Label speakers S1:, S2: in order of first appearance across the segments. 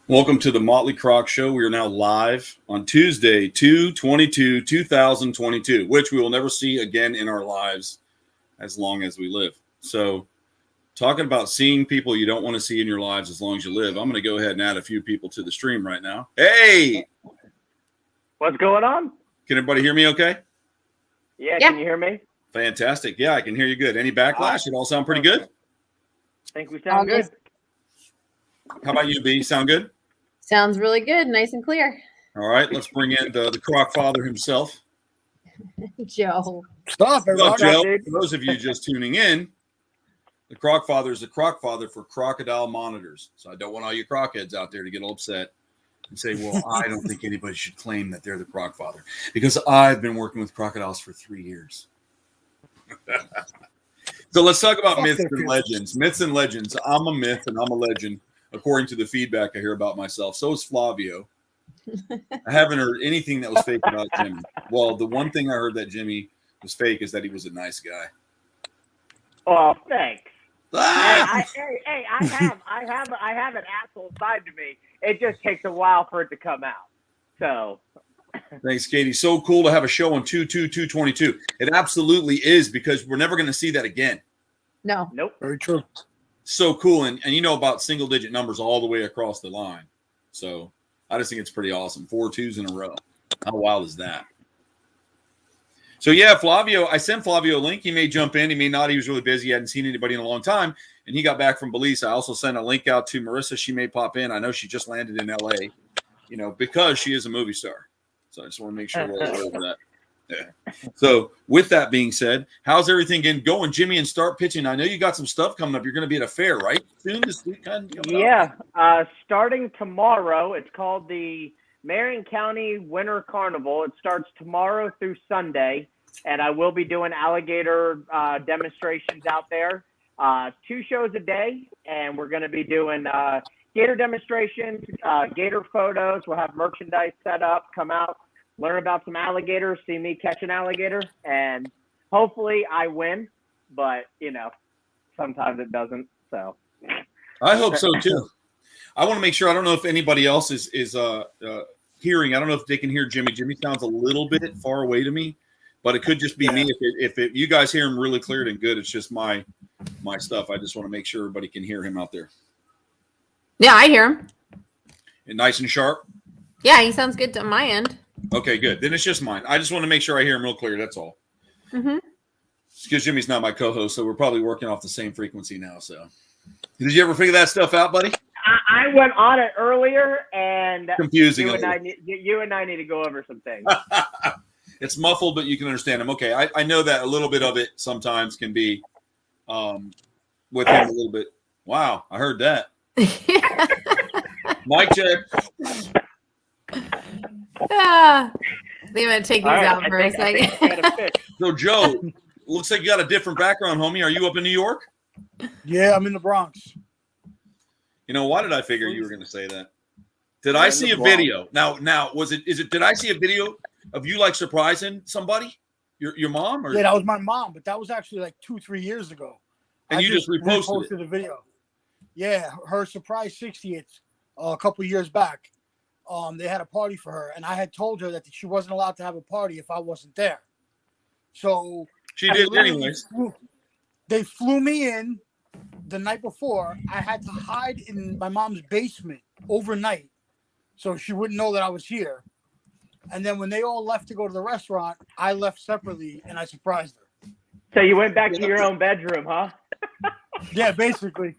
S1: Welcome to the Motley Croc Show. We are now live on Tuesday, 2/22/2022, which we will never see again in our lives as long as we live. So, talking about seeing people you don't want to see in your lives as long as you live, I'm going to go ahead and add a few people to the stream right now. Hey!
S2: What's going on?
S1: Can everybody hear me okay?
S2: Yeah. Can you hear me?
S1: Fantastic. Yeah, I can hear you good. Any backlash? It all sound pretty good?
S2: I think we sound good.
S1: How about you, B? Sound good?
S3: Sounds really good. Nice and clear.
S1: All right, let's bring in the Croc Father himself.
S3: Joe.
S4: Stop, everyone.
S1: Joe, for those of you just tuning in, the Croc Father is the Croc Father for crocodile monitors. So I don't want all you croc heads out there to get all upset and say, well, I don't think anybody should claim that they're the Croc Father because I've been working with crocodiles for 3 years. So let's talk about myths and legends. Myths and legends. I'm a myth and I'm a legend, according to the feedback I hear about myself. So is Flavio. I haven't heard anything that was fake about Jimmy. Well, the one thing I heard that Jimmy was fake is that he was a nice guy.
S2: Oh, thanks.
S1: Ah!
S2: I have an asshole side to me. It just takes a while for it to come out. So.
S1: Thanks, Katie. So cool to have a show on 2/2/2/22. It absolutely is because we're never going to see that again.
S3: No.
S2: Nope.
S4: Very true.
S1: So cool. And you know about single digit numbers all the way across the line. So I just think it's pretty awesome. 4 2s in a row. How wild is that? So yeah, Flavio, I sent Flavio a link. He may jump in. He may not. He was really busy. He hadn't seen anybody in a long time. And he got back from Belize. I also sent a link out to Marissa. She may pop in. I know she just landed in LA, because she is a movie star. So I just want to make sure we're all over that. Yeah. So with that being said, how's everything going, Jimmy? And start pitching. I know you got some stuff coming up. You're going to be at a fair, right? Soon this weekend.
S2: Yeah. Starting tomorrow. It's called the Marion County Winter Carnival. It starts tomorrow through Sunday, and I will be doing alligator demonstrations out there. 2 shows a day, and we're going to be doing gator demonstrations, gator photos. We'll have merchandise set up. Come out, learn about some alligators, see me catch an alligator, and hopefully I win. But, sometimes it doesn't. So
S1: I hope so, too. I want to make sure. I don't know if anybody else is hearing. I don't know if they can hear Jimmy. Jimmy sounds a little bit far away to me, but it could just be me. If you guys hear him really clear and good, it's just my stuff. I just want to make sure everybody can hear him out there.
S3: Yeah, I hear him.
S1: And nice and sharp?
S3: Yeah, he sounds good to my end.
S1: Okay, good. Then it's just mine. I just want to make sure I hear him real clear. That's all.
S3: Mm-hmm.
S1: Because Jimmy's not my co-host, so we're probably working off the same frequency now. So, did you ever figure that stuff out, buddy?
S2: I went on it earlier, and
S1: confusing.
S2: You and I need to go over some things.
S1: It's muffled, but you can understand him. Okay, I know that a little bit of it sometimes can be with him a little bit. Wow, I heard that. Mic check.
S3: They want to take these out for a second.
S1: So, Joe, looks like you got a different background, homie. Are you up in New York?
S4: Yeah, I'm in the Bronx.
S1: Why did I figure you were going to say that? Did I see a video? Now, did I see a video of you like surprising somebody? Your mom? Or?
S4: Yeah, that was my mom, but that was actually like 2-3 years ago.
S1: And you just reposted
S4: the video. Yeah, her surprise 60th a couple years back. They had a party for her, and I had told her that she wasn't allowed to have a party if I wasn't there. So
S1: she did anyways.
S4: They flew me in the night before. I had to hide in my mom's basement overnight so she wouldn't know that I was here. And then when they all left to go to the restaurant, I left separately and I surprised her.
S2: So you went back to your own bedroom, huh?
S4: Yeah, basically.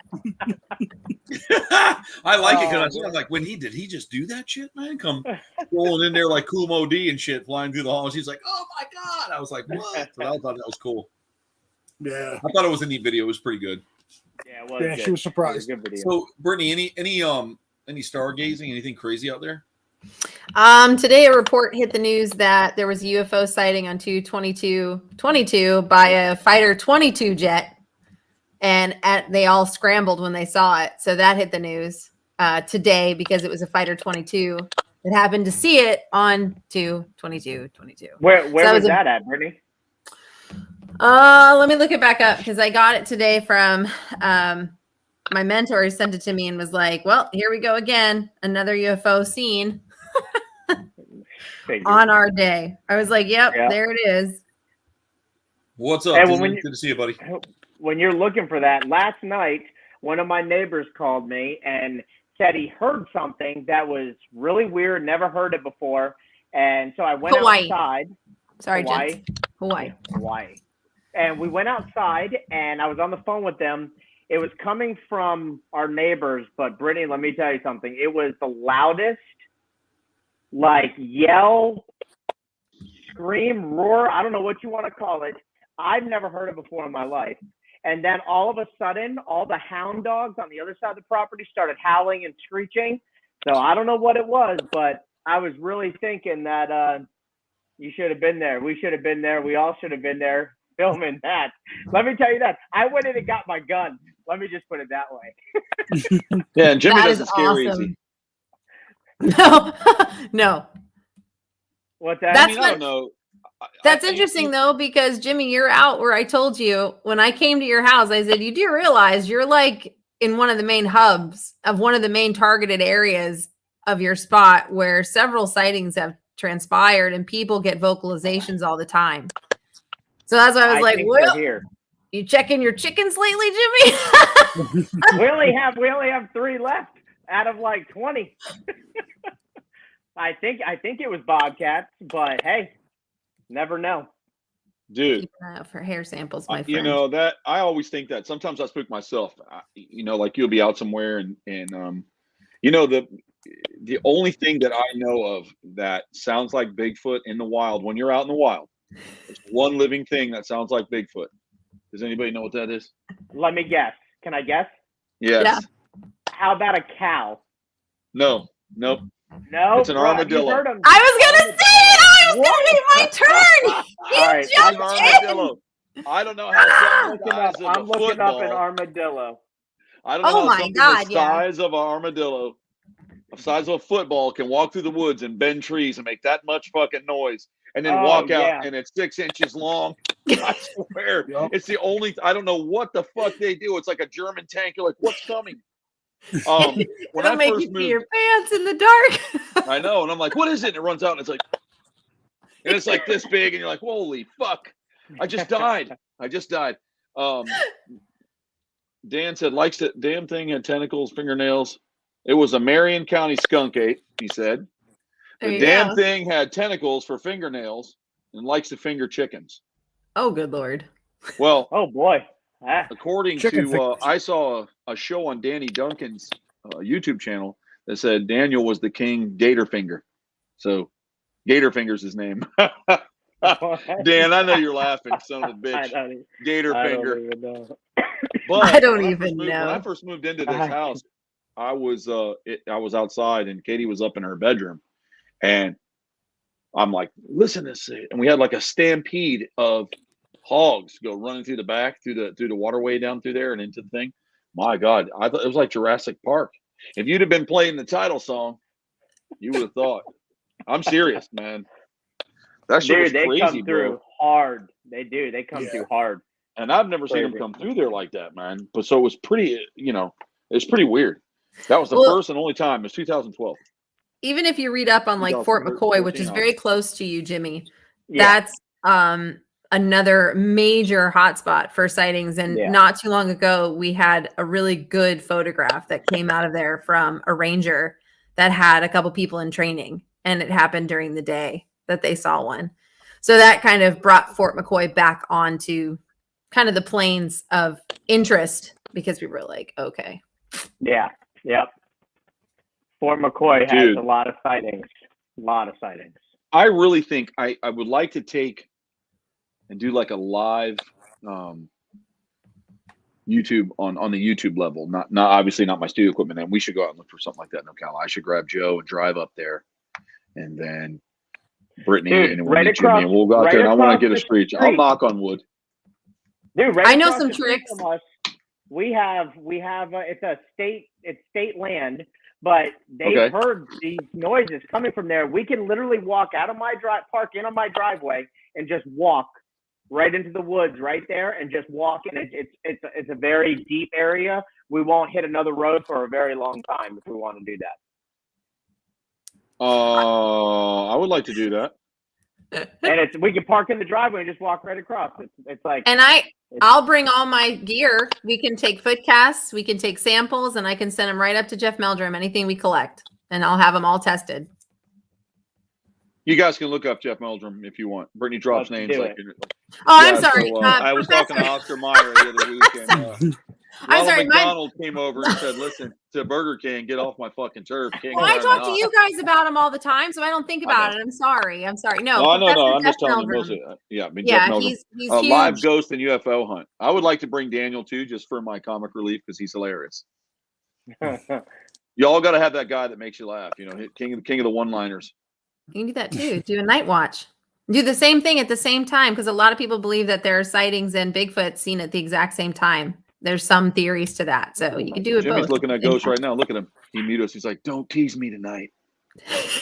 S1: I like it because I was like, did he just do that shit, man? Come rolling in there like Cool Mo D and shit, flying through the halls. He's like, oh my God. I was like, what? So I thought that was cool.
S4: Yeah.
S1: I thought it was a neat video. It was pretty good.
S2: Yeah, it was
S4: good. She was surprised.
S2: Good video.
S1: So, Brittany, any stargazing, anything crazy out there?
S3: Today a report hit the news that there was a UFO sighting on 2/22/22 by a Fighter 22 jet, and they all scrambled when they saw it. So that hit the news today because it was a Fighter 22 that happened to see it on 2/22/22.
S2: Where was that at, Brittany?
S3: Let me look it back up because I got it today from my mentor sent it to me and was like, well, here we go again. Another UFO seen on our day. I was like, yep, there it is.
S1: What's up?
S2: Hey,
S1: Good to see you, buddy.
S2: When you're looking for that, last night, one of my neighbors called me and said he heard something that was really weird, never heard it before. And so I went outside.
S3: Sorry, Jen. Hawaii.
S2: And we went outside, and I was on the phone with them. It was coming from our neighbors, but Brittany, let me tell you something. It was the loudest, like, yell, scream, roar, I don't know what you want to call it. I've never heard it before in my life. And then all of a sudden, all the hound dogs on the other side of the property started howling and screeching. So I don't know what it was, but I was really thinking that you should have been there. We should have been there. We all should have been there filming that. Let me tell you that. I went in and got my gun. Let me just put it that way.
S1: Yeah, and Jimmy
S3: That
S1: doesn't
S3: is
S1: scare
S3: awesome.
S1: easy.
S3: No.
S2: What's that?
S3: That's
S1: I don't know.
S3: That's interesting though, because Jimmy, you're out where I told you when I came to your house, I said, you do realize you're like in one of the main hubs of one of the main targeted areas of your spot where several sightings have transpired and people get vocalizations all the time. So that's why I was like, well, you checking your chickens lately, Jimmy?
S2: we only have 3 left out of like 20. I think it was bobcats, but hey, never know.
S1: Dude,
S3: keep an eye out for hair samples, my friend.
S1: you know that I always think that sometimes I spook myself. Like you'll be out somewhere and the only thing that I know of that sounds like Bigfoot in the wild when you're out in the wild, there's one living thing that sounds like Bigfoot. Does anybody know what that is?
S2: Let me guess. Can I guess?
S1: Yes.
S3: Yeah.
S2: How about a cow?
S1: No. Nope.
S2: No,
S1: It's an armadillo.
S2: Heard him.
S3: I was gonna say it. I was gonna be my turn. You
S2: All right,
S3: jumped
S1: armadillo. I don't know how
S2: I'm looking up an armadillo.
S1: I don't know how
S3: my
S1: something
S3: God,
S1: the size of an armadillo, the size of a football, can walk through the woods and bend trees and make that much fucking noise, and then walk out and it's 6 inches long. I swear, it's the only. I don't know what the fuck they do. It's like a German tank. You're like, what's coming? When
S3: It'll make you pee your pants in the dark.
S1: I know, and I'm like, what is it? And it runs out, and it's like this big, and you're like, holy fuck! I just died. Dan said, likes it. Damn thing had tentacles, fingernails. It was a Marion County skunk ape, he said. The damn thing had tentacles for fingernails and likes to finger chickens.
S3: Oh, good Lord.
S1: Well,
S2: oh boy.
S1: According to, I saw a show on Danny Duncan's YouTube channel that said Daniel was the king Gator Finger. So Gator Finger's his name. Dan, I know you're laughing, son of a bitch. Gator Finger. But
S3: I don't even know.
S1: When I first moved into this house, I was outside and Katie was up in her bedroom, and I'm like, listen to this, and we had like a stampede of hogs go running through the back, through the waterway down through there and into the thing. My God, I thought it was like Jurassic Park. If you'd have been playing the title song, you would have thought. I'm serious, man. That shit was crazy,
S2: come through hard. They do. They come through hard.
S1: And I've never seen them come through there like that, man. But so it was pretty, it's pretty weird. That was the first and only time. It was 2012.
S3: Even if you read up on like Fort McCoy, which is very close to you, Jimmy, that's another major hotspot for sightings. And not too long ago, we had a really good photograph that came out of there from a ranger that had a couple people in training, and it happened during the day that they saw one. So that kind of brought Fort McCoy back onto kind of the planes of interest, because we were like, okay.
S2: Yeah. Yep. Fort McCoy has a lot of sightings.
S1: I really think I would like to take and do like a live YouTube on the YouTube level. Not obviously not my studio equipment. And we should go out and look for something like that in Ocala. I should grab Joe and drive up there, and then Brittany and we'll meet Jimmy, and we'll go out there. And I want to get a screech. I'll knock on wood.
S2: Dude,
S3: I know some tricks.
S2: We have it's state land, but they heard these noises coming from there. We can literally walk out of my park in on my driveway and just walk right into the woods right there and just walk in. It's a very deep area we won't hit another road for a very long time if we want to do that.
S5: I would like to do that.
S2: And we can park in the driveway and just walk right across. It's like,
S3: And I'll bring all my gear. We can take foot casts, we can take samples, and I can send them right up to Jeff Meldrum, anything we collect, and I'll have them all tested.
S5: You guys can look up Jeff Meldrum if you want. Brittany drops
S2: Let's
S5: names
S2: do
S5: like.
S2: it.
S3: Oh, I'm sorry.
S5: So, I was talking to Oscar Mayer the other weekend.
S3: I'm sorry,
S5: McDonald came over and said, "Listen, to Burger King, get off my fucking turf."
S3: Well, I talk to you guys about him all the time, so I don't think about it. I'm sorry. No,
S5: I'm just
S3: Jeff
S5: telling you.
S3: Meldrum.
S5: Jeff Meldrum.
S3: He's huge.
S5: Live ghost and UFO hunt. I would like to bring Daniel too, just for my comic relief, because he's hilarious. Y'all got to have that guy that makes you laugh. King of the one-liners.
S3: You can do that too. Do a night watch. Do the same thing at the same time, because a lot of people believe that there are sightings and Bigfoot seen at the exact same time. There's some theories to that, so you can do it.
S5: Jimmy's
S3: both.
S5: looking at ghosts right now. Look at him. He muted us. He's like, "Don't tease me tonight.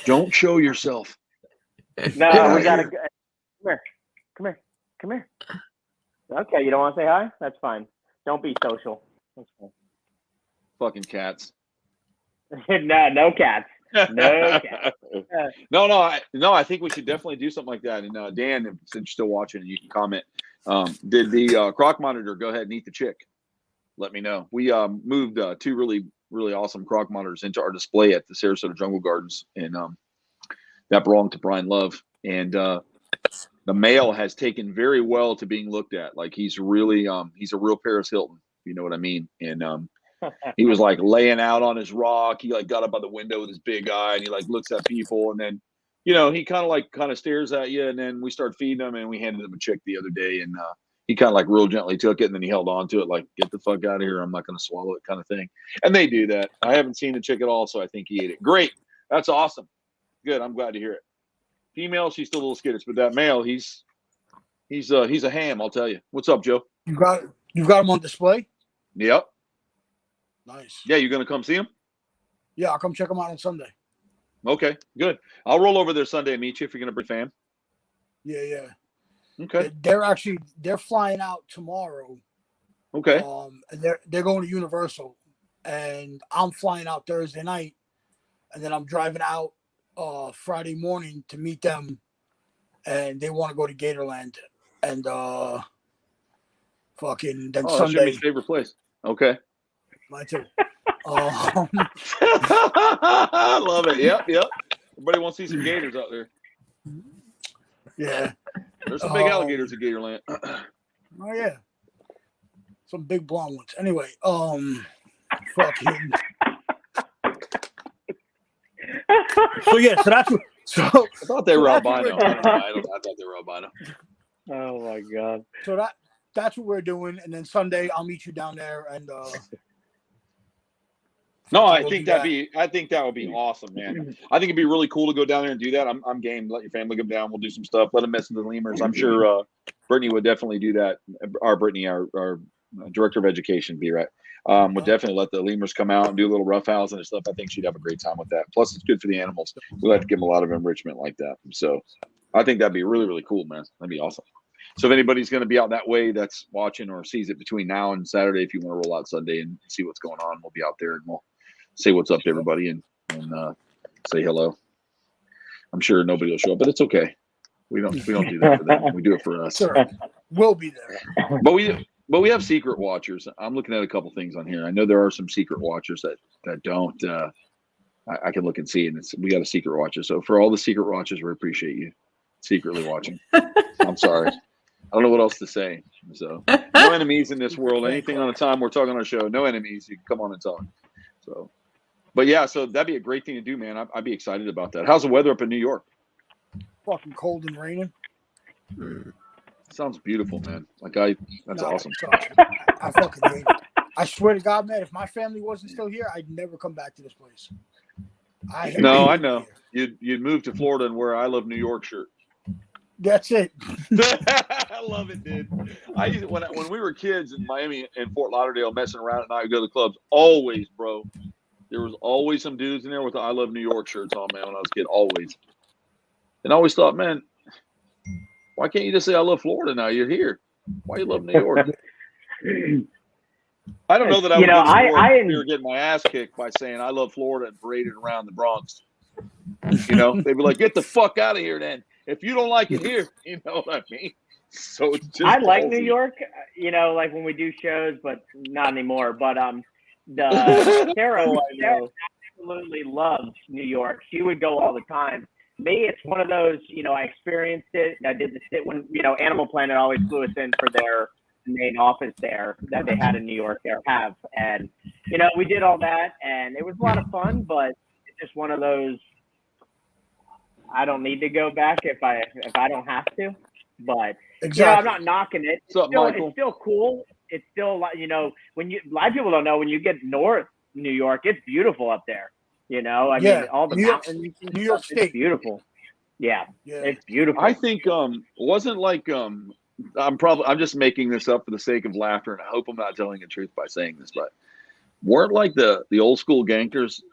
S5: Don't show yourself."
S2: No, we gotta. Come here. Okay, you don't want to say hi? That's fine. Don't be social. That's fine.
S5: Fucking cats.
S2: No cats. No cats.
S5: No. I think we should definitely do something like that. And Dan, since you're still watching, you can comment. Did the Croc monitor go ahead and eat the chick? Let me know. We moved two really, really awesome Croc monitors into our display at the Sarasota Jungle Gardens, and that belonged to Brian Love. And the male has taken very well to being looked at. Like he's really, he's a real Paris Hilton. You know what I mean? And he was like laying out on his rock. He like got up by the window with his big eye, and he like looks at people, and then he kind of stares at you. And then we start feeding him, and we handed him a chick the other day, and he kind of like real gently took it, and then he held on to it like, "Get the fuck out of here. I'm not going to swallow it," kind of thing. And they do that. I haven't seen the chick at all, so I think he ate it. Great. That's awesome. Good. I'm glad to hear it. Female, she's still a little skittish, but that male, he's a ham, I'll tell you. What's up, Joe?
S4: You've got him on display?
S5: Yep.
S4: Nice.
S5: Yeah, you going to come see him?
S4: Yeah, I'll come check him out on Sunday.
S5: Okay, good. I'll roll over there Sunday and meet you if you're going to bring fam.
S4: Yeah.
S5: Okay.
S4: They're flying out tomorrow.
S5: Okay.
S4: And they're going to Universal, and I'm flying out Thursday night, and then I'm driving out Friday morning to meet them, and they want to go to Gatorland, and fucking then
S5: That's
S4: Sunday.
S5: Jimmy's favorite place. Okay.
S4: Mine too.
S5: I love it. Yep. Everybody wants to see some gators out there.
S4: Yeah.
S5: There's some big alligators at Gatorland.
S4: Oh yeah. Some big blonde ones. Anyway, fucking. So yeah, so that's what. So
S5: I thought they were albino. I thought they were albino.
S2: Oh my god.
S4: So that's what we're doing, and then Sunday I'll meet you down there, and
S5: no, I think that would be awesome, man. I think it'd be really cool to go down there and do that. I'm game. Let your family come down. We'll do some stuff. Let them mess with the lemurs. I'm sure Brittany would definitely do that. Brittany, our director of education, B-Rat, would definitely let the lemurs come out and do a little roughhousing and stuff. I think she'd have a great time with that. Plus, it's good for the animals. We'll have to give them a lot of enrichment like that. So I think that'd be really, really cool, man. That'd be awesome. So if anybody's going to be out that way that's watching or sees it between now and Saturday, if you want to roll out Sunday and see what's going on, we'll be out there and we'll say what's up to everybody and say hello. I'm sure nobody will show up, but it's okay. We don't do that for them. We do it for us.
S4: sure, we'll be there.
S5: But we have secret watchers. I'm looking at a couple things on here. I know there are some secret watchers that don't. I can look and see, and we got a secret watcher. So for all the secret watchers, we appreciate you secretly watching. I'm sorry. I don't know what else to say. So no enemies in this world. Anything on the time we're talking on our show, no enemies. You can come on and talk. So, but yeah, so that'd be a great thing to do, man. I'd be excited about that. How's the weather up in New York?
S4: Fucking cold and raining.
S5: Sounds beautiful, man. That's awesome.
S4: I fucking hate it. I swear to God, man, if my family wasn't still here, I'd never come back to this place. I
S5: know. You'd move to Florida and wear "I Love New York" shirt.
S4: That's it.
S5: I love it, dude. I used when we were kids in Miami and Fort Lauderdale messing around at night, we go to the clubs. Always, bro. There was always some dudes in there with the "I Love New York" shirts on, man. When I was a kid, always. And I always thought, man, why can't you just say "I love Florida" now? You're here. Why you love New York? I don't know that I
S2: You
S5: would
S2: know,
S5: get some more
S2: I
S5: if we were getting my ass kicked by saying I love Florida and paraded around the Bronx. You know, they'd be like, "Get the fuck out of here, then." If you don't like it here, you know what I mean. So it's just.
S2: I like New
S5: ballsy.
S2: York, you know, like when we do shows, but not anymore. But Sarah absolutely loves New York. She would go all the time. Me, it's one of those, you know, I experienced it. I did the sit when, you know, Animal Planet always flew us in for their main office there that they had in New York there have. And, you know, we did all that and it was a lot of fun, but it's just one of those, I don't need to go back if I don't have to. But
S4: Exactly.
S2: you know, I'm not knocking it.
S5: What's up, Michael?
S2: It's still cool. It's still, you know, when you, a lot of people don't know, when you get north New York, it's beautiful up there. You know, I mean, all the mountains.
S4: New York State.
S2: It's beautiful. Yeah, it's beautiful.
S5: I think wasn't like I'm just making this up for the sake of laughter, and I hope I'm not telling the truth by saying this, but weren't like the old school gangsters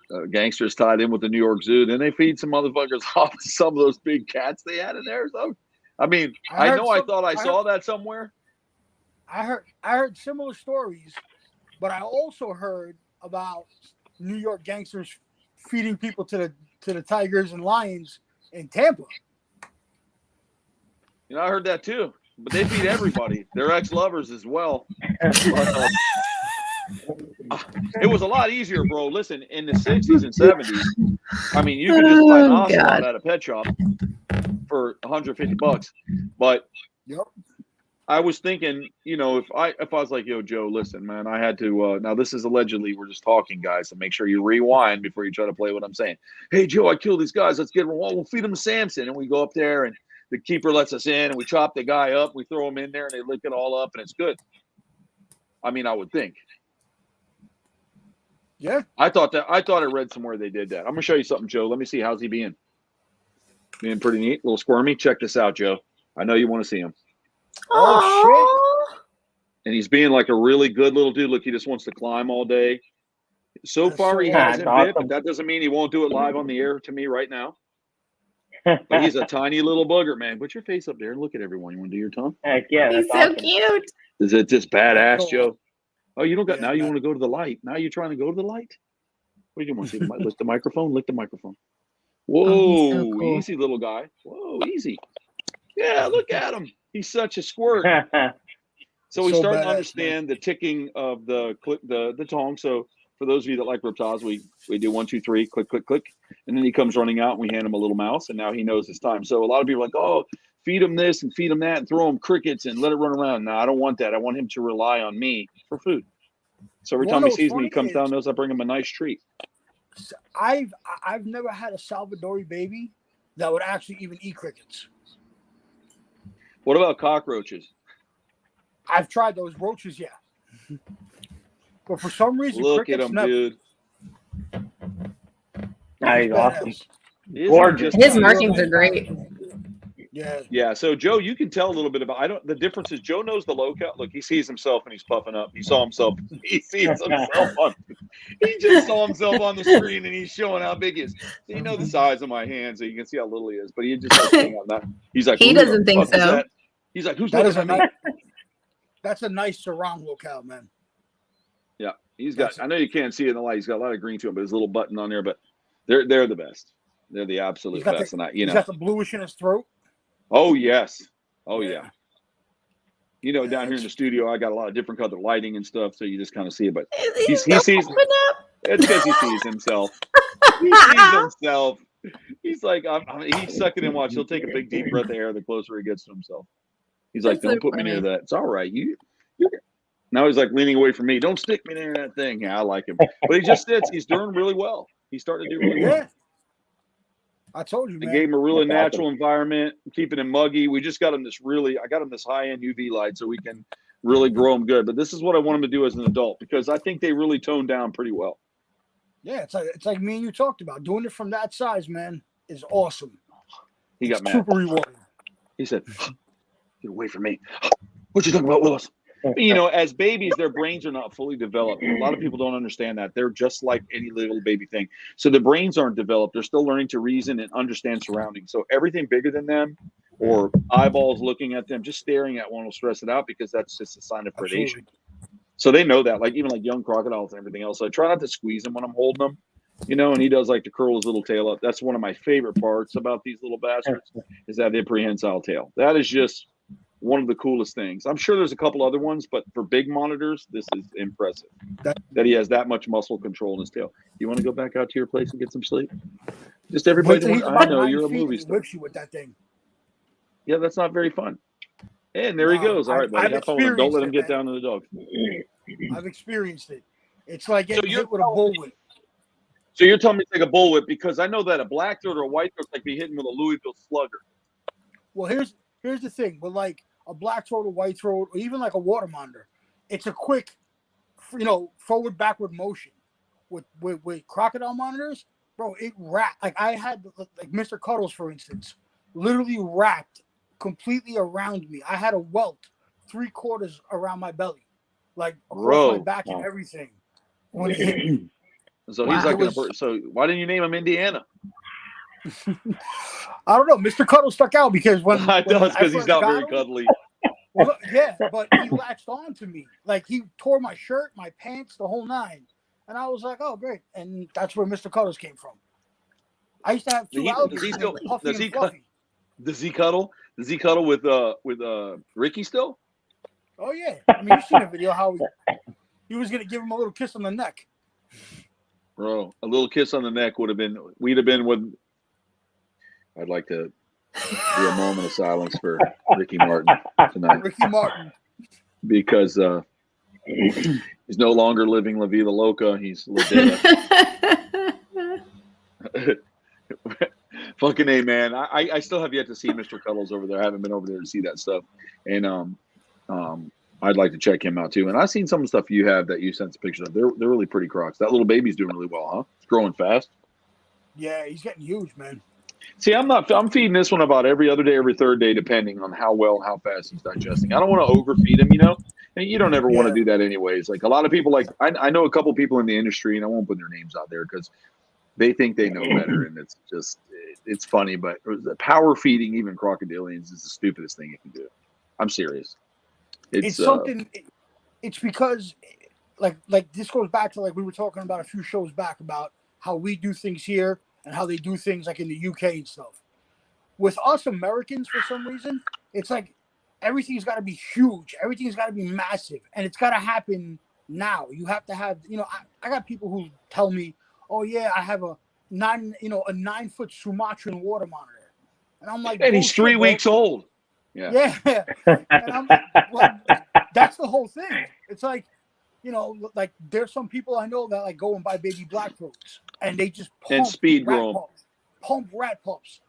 S5: tied in with the New York Zoo? Then they feed some motherfuckers off some of those big cats they had in there. So, I mean, I thought I saw that somewhere.
S4: I heard similar stories, but I also heard about New York gangsters feeding people to the tigers and lions in Tampa.
S5: You know, I heard that too. But they feed everybody, their ex-lovers as well. It was a lot easier, bro. Listen, in the 60s and 70s, I mean, you could just buy an ocelot at a pet shop for $150. But I was thinking, you know, if I was like, yo, Joe, listen, man, I had to now this is allegedly, we're just talking, guys, so make sure you rewind before you try to play what I'm saying. Hey, Joe, I killed these guys. Let's get them. We'll feed them to Samson. And we go up there and the keeper lets us in and we chop the guy up. We throw him in there and they lick it all up and it's good. I mean, I would think.
S4: Yeah.
S5: I thought I read somewhere they did that. I'm gonna show you something, Joe. Let me see. How's he being? Being pretty neat, a little squirmy. Check this out, Joe. I know you want to see him.
S4: Oh shit!
S5: And he's being like a really good little dude. Look, he just wants to climb all day. So far, he hasn't bit, but that doesn't mean he won't do it live on the air to me right now. But he's a tiny little bugger, man. Put your face up there and look at everyone. You want to do your tongue?
S2: Heck yeah,
S3: He's so cute.
S5: Is it just badass, Joe? Oh, you don't got now. You want to go to the light? Now you're trying to go to the light? What do you want to see? Lick the microphone. Lick the microphone. Whoa,
S3: so cool.
S5: Easy, little guy. Whoa, easy. Yeah, look at him. He's such a squirt. So we started to understand the ticking of the tong. So for those of you that like reptiles, we do 1, 2, 3, click, click, click, and then he comes running out and we hand him a little mouse, and now he knows it's time. So a lot of people are like, oh, feed him this and feed him that and throw him crickets and let it run around. No, I don't want that. I want him to rely on me for food. So every time he sees me, he comes down, knows I bring him a nice treat.
S4: I've never had a Salvadori baby that would actually even eat crickets.
S5: What about cockroaches?
S4: I've tried those roaches, yeah. But for some reason,
S5: look at
S4: crickets
S5: him,
S4: never.
S5: dude.
S2: He's awesome.
S5: Gorgeous.
S3: His markings are great.
S5: Yeah. So Joe, you can tell a little bit about. The difference is Joe knows the locale. Look, he sees himself and he's puffing up. He saw himself. He sees himself on. He just saw himself on the screen and he's showing how big he is. So you know the size of my hand, so you can see how little he is. But he just like, on that. He's like,
S3: he doesn't think so.
S5: He's like, who's looking at me?
S4: That's a nice surround locale, man.
S5: Yeah, he's got. I know you can't see it in the light. He's got a lot of green to him, but his little button on there. But they're the best. They're the absolute best. And
S4: he's got the bluish in his throat.
S5: Oh yes. Oh yeah. You know, down here in the studio, I got a lot of different color lighting and stuff, so you just kind of see it. But he sees. It's because he sees himself. He sees himself. He's like, he's sucking in. Watch. He'll take a big deep breath of air the closer he gets to himself. He's like, don't put me near that. It's all right. Now he's like leaning away from me. Don't stick me near that thing. Yeah, I like him, but he just sits. He's doing really well. He's starting to do really well.
S4: I told you, man.
S5: I gave him a really natural environment, keeping him muggy. We just got him I got him this high-end UV light so we can really grow him good. But this is what I want him to do as an adult because I think they really toned down pretty well.
S4: Yeah, it's like me and you talked about. Doing it from that size, man, is awesome.
S5: He got mad.
S4: Super rewarding.
S5: He said, get away from me. What you talking about, Willis? You know, as babies, their brains are not fully developed. A lot of people don't understand that. They're just like any little baby thing. So the brains aren't developed. They're still learning to reason and understand surroundings. So everything bigger than them or eyeballs looking at them, just staring at one will stress it out because that's just a sign of predation. So they know that, like even like young crocodiles and everything else. So I try not to squeeze them when I'm holding them, you know, and he does like to curl his little tail up. That's one of my favorite parts about these little bastards is that the prehensile tail. That is just one of the coolest things. I'm sure there's a couple other ones, but for big monitors, this is impressive that he has that much muscle control in his tail. You want to go back out to your place and get some sleep? Just everybody. I know you're a movie star.
S4: Whips you with that thing.
S5: Yeah, that's not very fun. And there he goes. All right, buddy. Have fun with him. Don't let him get down to the dog.
S4: I've experienced it. It's like getting hit with a bullwhip.
S5: So you're telling me to take a bullwhip because I know that a black throat or a white throat's like be hitting with a Louisville Slugger.
S4: Well, here's the thing. With like a black throat or white throat or even like a water monitor, it's a quick, forward backward motion. With crocodile monitors, bro, it wrapped. Like I had like Mr. Cuddles, for instance, literally wrapped completely around me. I had a welt 3/4 around my belly, like across my back and everything. When it hit me.
S5: So he's like, so why didn't you name him Indiana?
S4: I don't know. Mr. Cuddle stuck out because when
S5: because he's not very cuddly.
S4: Well, yeah, but he latched on to me. Like he tore my shirt, my pants, the whole nine. And I was like, oh, great. And that's where Mr. Cuddles came from. I used to have two alligators.
S5: Does he cuddle? Does he cuddle with Ricky still?
S4: Oh, yeah. I mean, you've seen a video how he was going to give him a little kiss on the neck.
S5: Bro, a little kiss on the neck we'd have been with. I'd like to do a moment of silence for Ricky Martin tonight.
S4: Ricky Martin.
S5: Because he's no longer living La Vida Loca. He's La Vida. Fucking A, man. I still have yet to see Mr. Cuddles over there. I haven't been over there to see that stuff. And I'd like to check him out too. And I've seen some of the stuff you have that you sent some pictures of. They're really pretty crocs. That little baby's doing really well, huh? It's growing fast.
S4: Yeah, he's getting huge, man.
S5: See, I'm feeding this one about every other day, every third day, depending on how fast he's digesting. I don't want to overfeed him, and you don't ever want to do that anyways. Like a lot of people, I know a couple people in the industry, and I won't put their names out there because they think they know better, and it's funny, but power feeding even crocodilians is the stupidest thing you can do. I'm serious. It's
S4: something. It's because, like this goes back to like we were talking about a few shows back about how we do things here and how they do things like in the UK and stuff. With us Americans, for some reason, it's like everything's got to be huge. Everything's got to be massive, and it's got to happen now. You have to have, I got people who tell me, "Oh yeah, I have a 9-foot Sumatran water monitor," and I'm like,
S5: and he's 3 weeks old.
S4: Yeah. And I'm like, well, that's the whole thing. It's like, like there's some people I know that like go and buy baby black throats and they just pump rat pups.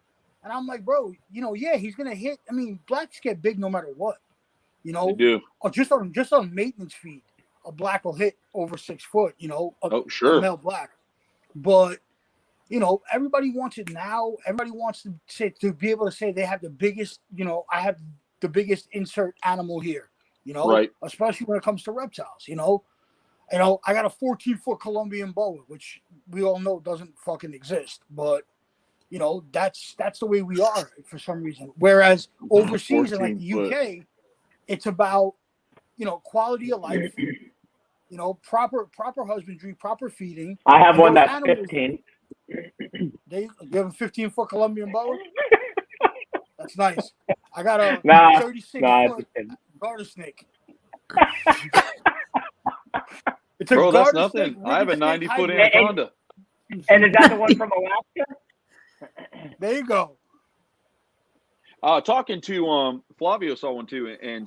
S4: And I'm like, bro, he's gonna hit. I mean, blacks get big no matter what.
S5: They do.
S4: Or just on maintenance feed, a black will hit over 6 foot.
S5: Sure.
S4: A male black, but. Everybody wants it now. Everybody wants to be able to say they have the biggest, I have the biggest insert animal here,
S5: right.
S4: Especially when it comes to reptiles, I got a 14-foot Colombian boa, which we all know doesn't fucking exist, but that's the way we are for some reason. Whereas overseas in like the UK, it's about, quality of life, proper husbandry, proper feeding.
S2: I have one that's 15.
S4: You have a 15-foot Colombian boa? That's nice. I got a 36-foot garter snake. It's a
S5: Bro, that's
S4: garter
S5: nothing.
S4: snake.
S5: I have a 90-foot anaconda.
S2: And is that the one from Alaska?
S4: There you go.
S5: Talking to Flavio saw one too, and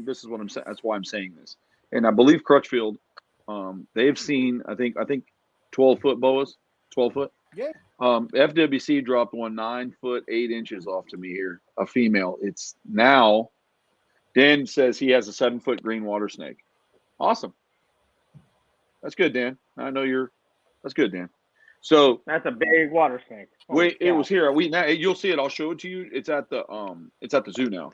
S5: this is what I'm saying. That's why I'm saying this. And I believe Crutchfield, they've seen I think 12-foot boas, 12 foot.
S4: Yeah.
S5: FWC dropped one 9 foot 8 inches off to me here, a female. It's now. Dan says he has a 7-foot green water snake. Awesome. That's good, Dan. That's good, Dan. So
S2: that's a big water snake.
S5: Wait, it was here. You'll see it. I'll show it to you. It's at the zoo now.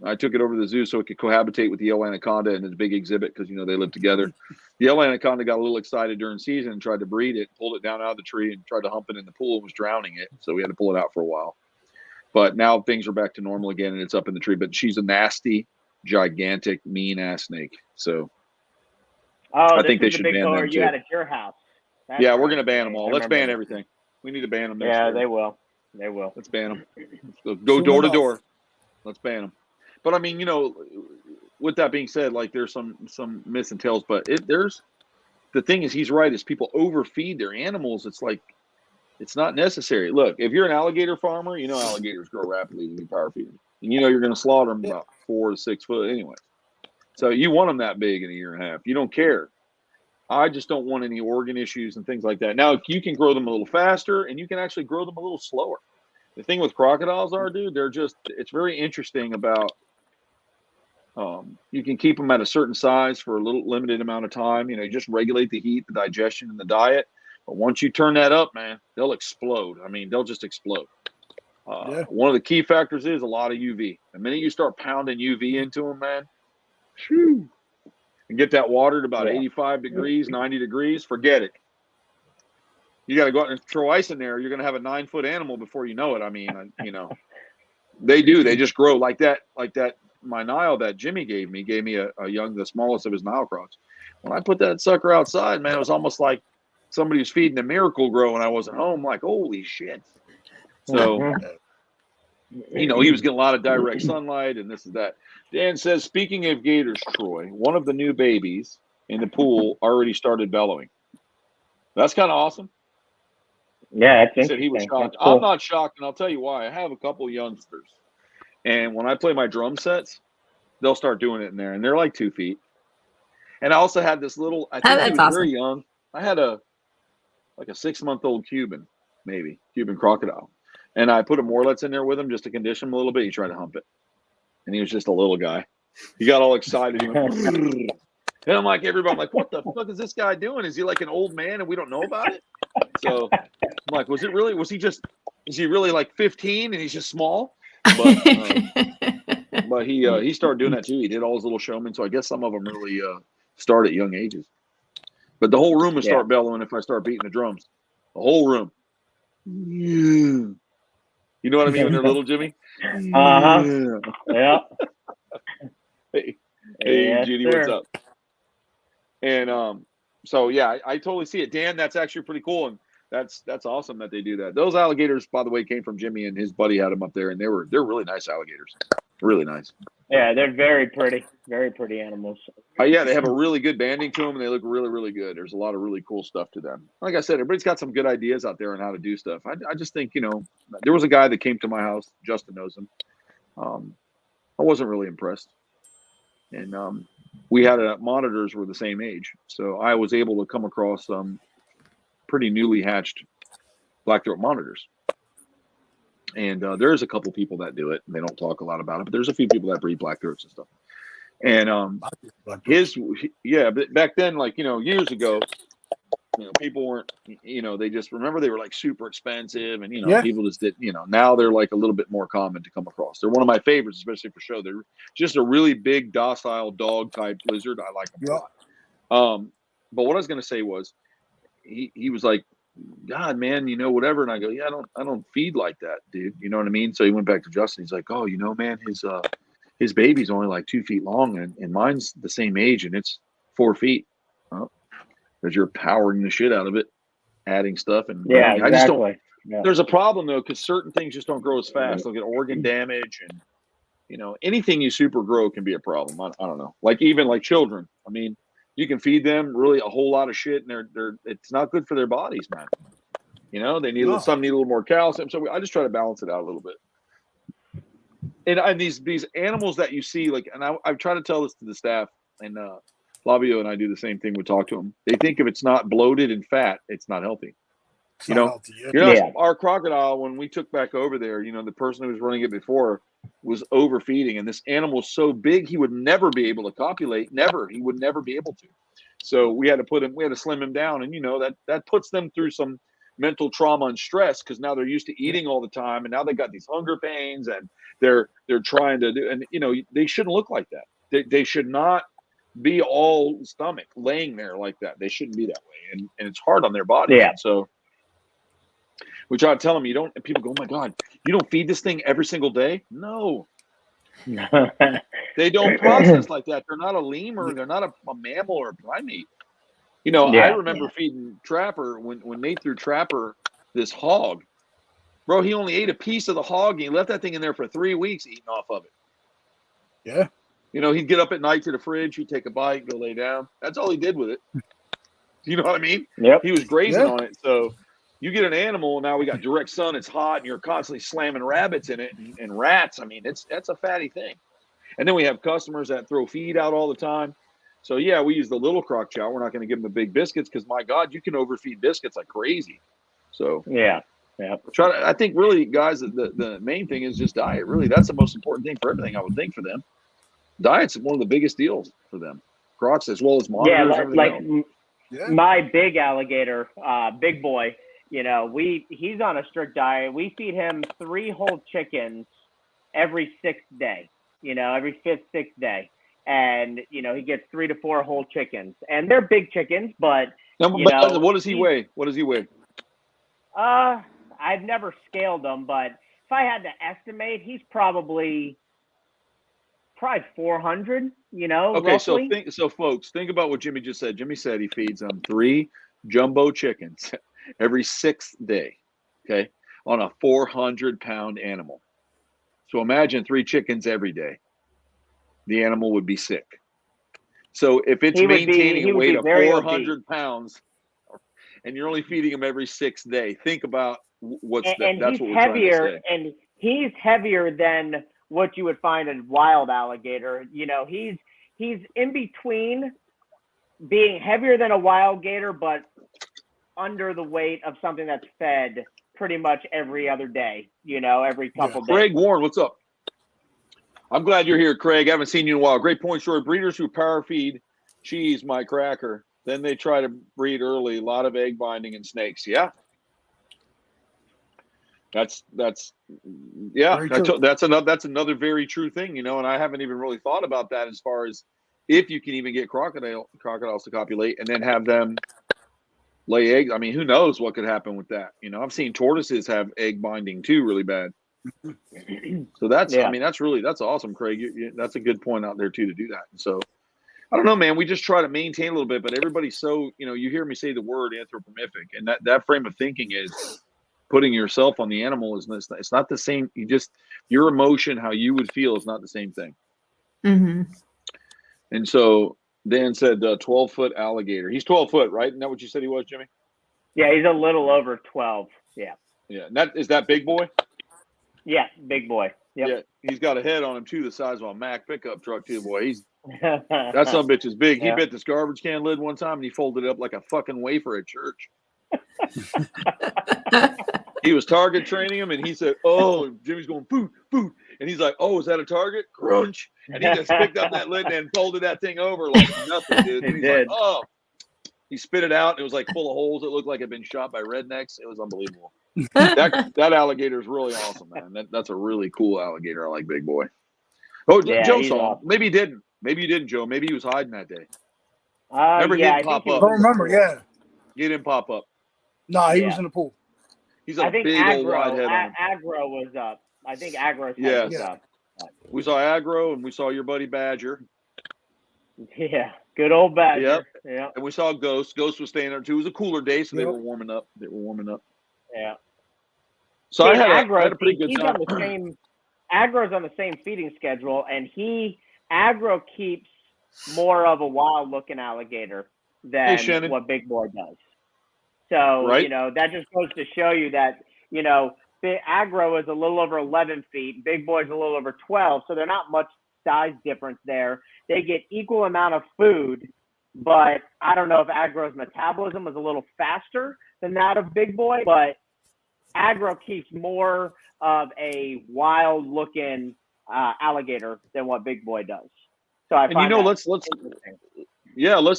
S5: I took it over to the zoo so it could cohabitate with the yellow anaconda in its big exhibit because they live together. The yellow anaconda got a little excited during season and tried to breed it, pulled it down out of the tree and tried to hump it in the pool and was drowning it. So we had to pull it out for a while. But now things are back to normal again and it's up in the tree. But she's a nasty, gigantic, mean ass snake. So
S2: Oh,
S5: I
S2: this
S5: think they
S2: is the
S5: should
S2: big
S5: ban
S2: lure
S5: them
S2: you
S5: too.
S2: had at your house. That's
S5: Yeah, we're
S2: right.
S5: going to ban them all.
S2: I
S5: Let's
S2: remember
S5: ban
S2: that.
S5: everything. We need to ban them next
S2: Yeah,
S5: year.
S2: they will. They will.
S5: Let's ban them. Go
S4: Soon
S5: door to
S4: enough.
S5: door. Let's ban them. But I mean, with that being said, like there's some myths and tales, but there's the thing is he's right. Is people overfeed their animals? It's like it's not necessary. Look, if you're an alligator farmer, alligators grow rapidly when you power feed them, and you're going to slaughter them about 4 to 6 foot anyway. So you want them that big in a year and a half. You don't care. I just don't want any organ issues and things like that. Now you can grow them a little faster, and you can actually grow them a little slower. The thing with crocodiles dude, it's very interesting about, you can keep them at a certain size for a little limited amount of time. You just regulate the heat, the digestion, and the diet. But once you turn that up, man, they'll explode. I mean, they'll just explode. One of the key factors is a lot of UV. The minute you start pounding UV into them, man, whew, and get that water to about 85 degrees, 90 degrees, forget it. You got to go out and throw ice in there. You're going to have a 9-foot animal before you know it. I mean, they do. They just grow like that. My Nile that Jimmy gave me the smallest of his Nile Crocs. When I put that sucker outside, man, it was almost like somebody was feeding a Miracle Grow when I wasn't home. Like, holy shit. So, he was getting a lot of direct sunlight and this and that. Dan says, speaking of gators, Troy, one of the new babies in the pool already started bellowing. That's kind of awesome.
S2: Yeah,
S5: He said he was shocked. Cool. I'm not shocked, and I'll tell you why. I have a couple youngsters, and when I play my drum sets, they'll start doing it in there, and they're like 2 feet. And I also had this little, I think he was awesome. Very young. I had a 6-month-old Cuban crocodile, and I put a Morlets in there with him just to condition him a little bit. He tried to hump it, and he was just a little guy. He got all excited. He went, and I'm like, what the fuck is this guy doing? Is he like an old man and we don't know about it? So I'm like, is he really like 15 and he's just small? But he started doing that too. He did all his little showmen. So I guess some of them really start at young ages. But the whole room will start bellowing if I start beating the drums. The whole room. You know what I mean when they're little, Jimmy?
S2: Uh-huh. Yeah.
S5: Hey, Judy, what's up? And so yeah, I totally see it, Dan. That's actually pretty cool, and that's awesome that they do that. Those alligators, by the way, came from Jimmy and his buddy had them up there, and they're really nice alligators, really nice.
S2: Yeah, they're very pretty animals.
S5: Yeah, they have a really good banding to them, and they look really, really good. There's a lot of really cool stuff to them. Like I said, everybody's got some good ideas out there on how to do stuff. I just think there was a guy that came to my house. Justin knows him. I wasn't really impressed, and we had monitors were the same age, so I was able to come across some pretty newly hatched black-throat monitors. And there's a couple people that do it, and they don't talk a lot about it, but there's a few people that breed black-throats and stuff. And but back then, years ago, people weren't, they just remember they were like super expensive, and people just did, now they're like a little bit more common to come across. They're one of my favorites, especially for show. They're just a really big, docile dog type lizard. I like them a lot. But what I was going to say was, he was like, God, man, whatever. And I go, yeah, I don't feed like that, dude. You know what I mean? So he went back to Justin. He's like, oh, man, his baby's only like 2 feet long, and mine's the same age, and it's 4 feet. Well, because you're powering the shit out of it, adding stuff, and
S2: exactly.
S5: I just don't. Yeah. There's a problem though, because certain things just don't grow as fast. They'll get organ damage, and anything you super grow can be a problem. I don't know. Like even like children. I mean, you can feed them really a whole lot of shit, and they're it's not good for their bodies, man. They need some need a little more calcium. So I just try to balance it out a little bit. And these animals that you see, like, and I've tried to tell this to the staff, and Flavio and I do the same thing. We talk to them. They think if it's not bloated and fat, it's not healthy. Our crocodile, when we took back over there, the person who was running it before was overfeeding, and this animal's so big he would never be able to copulate. He would never be able to. So we had to slim him down, and that puts them through some mental trauma and stress, because now they're used to eating all the time, and now they got these hunger pains, and they're trying to do, and they shouldn't look like that. They should not be all stomach laying there like that. They shouldn't be that way, and it's hard on their body.
S2: Yeah.
S5: So we try to tell them, and people go, oh my God, you don't feed this thing every single day? No. They don't process like that. They're not a lemur. They're not a mammal or a primate. You know,
S2: Yeah.
S5: I remember feeding Trapper when Nate threw Trapper this hog. Bro, he only ate a piece of the hog and he left that thing in there for 3 weeks eating off of it.
S4: Yeah.
S5: You know, he'd get up at night to the fridge, he'd take a bite, go lay down. That's all he did with it. You know what I mean?
S2: Yep.
S5: He was grazing
S4: Yeah.
S5: on it. So you get an animal, and now we got direct sun, it's hot, and you're constantly slamming rabbits in it and rats. I mean, that's a fatty thing. And then we have customers that throw feed out all the time. So, yeah, we use the little crock chow. We're not going to give them the big biscuits because, my God, you can overfeed biscuits like crazy. So,
S2: Yeah.
S5: I think really, guys, the main thing is just diet. Really, that's the most important thing for everything, I would think, for them. Diet's one of the biggest deals for them. Crocs as well as monitors.
S2: Yeah,
S5: everything else.
S4: Yeah.
S2: my big alligator, Big Boy, you know, he's on a strict diet. We feed him 3 whole chickens every 6th day, you know, every 5th, 6th day. And, you know, he gets 3 to 4 whole chickens. And they're big chickens, but,
S5: Now,
S2: you
S5: but
S2: know,
S5: what does he weigh? What does he weigh?
S2: I've never scaled him, but if I had to estimate, he's probably 400, you know,
S5: Okay,
S2: roughly.
S5: so folks, think about what Jimmy just said. Jimmy said he feeds them 3 jumbo chickens every 6th day, okay, on a 400-pound animal. So imagine 3 chickens every day. The animal would be sick. So if it's maintaining a weight of 400 pounds and you're only feeding him every 6th day, think about that's what we're trying to say.
S2: And he's heavier than what you would find in wild alligator. You know, he's in between being heavier than a wild gator, but under the weight of something that's fed pretty much every other day, you know, every couple days.
S5: Craig Warren, what's up? I'm glad you're here, Craig. I haven't seen you in a while. Great point, short. Breeders who power feed cheese, my cracker. Then they try to breed early. A lot of egg binding and snakes. Yeah. That's another very true thing, you know, and I haven't even really thought about that as far as if you can even get crocodiles to copulate and then have them lay eggs. I mean, who knows what could happen with that? You know, I've seen tortoises have egg binding too, really bad. So that's awesome, Craig. That's a good point out there too, to do that. So I don't know, man. We just try to maintain a little bit, but everybody's so, you know, you hear me say the word anthropomorphic, and that frame of thinking is putting yourself on the animal it's not the same. Your emotion, how you would feel, is not the same thing.
S3: Mm-hmm.
S5: And so Dan said 12-foot alligator. He's 12 foot, right? Isn't that what you said he was, Jimmy?
S2: Yeah, he's a little over 12. Yeah.
S5: Yeah. And is that Big Boy?
S2: Yeah, Big Boy. Yep.
S5: Yeah. He's got a head on him too, the size of a Mack pickup truck too, boy. That son of a bitch is big.
S2: Yeah.
S5: He bit this garbage can lid one time and he folded it up like a fucking wafer at church. He was target training him and he said, "Oh," Jimmy's going, "Food, food." And he's like, "Oh, is that a target?" Crunch. And he just picked up that lid and folded that thing over like nothing, dude. And he's like, "Oh." He spit it out. And it was like full of holes. It looked like it had been shot by rednecks. It was unbelievable. that alligator is really awesome, man. That's a really cool alligator. I like Big Boy. Oh, yeah, Joe saw him. Awesome. Maybe he didn't. Maybe you didn't, Joe. Maybe he was hiding that day. Remember, he didn't pop up.
S4: I don't remember, yeah.
S5: He didn't pop up.
S4: No, he was in the pool.
S5: He's a big old wide head on him.
S2: Aggro was up. I think Aggro's head was up.
S5: We saw Aggro and we saw your buddy Badger.
S2: Yeah, good old Badger.
S5: Yep.
S2: Yeah.
S5: And we saw Ghost. Ghost was staying there too. It was a cooler day, so they were warming up.
S2: Yeah.
S5: So I had a pretty good time.
S2: Aggro's on the same feeding schedule, and Aggro keeps more of a wild-looking alligator than what Big Boy does. So, you know, that just goes to show you that, you know, Aggro is a little over 11 feet. Big Boy's a little over 12, so they're not much size difference there. They get equal amount of food, but I don't know if Aggro's metabolism is a little faster than that of Big Boy, but Aggro keeps more of a wild-looking alligator than what Big Boy does. So I find
S5: let's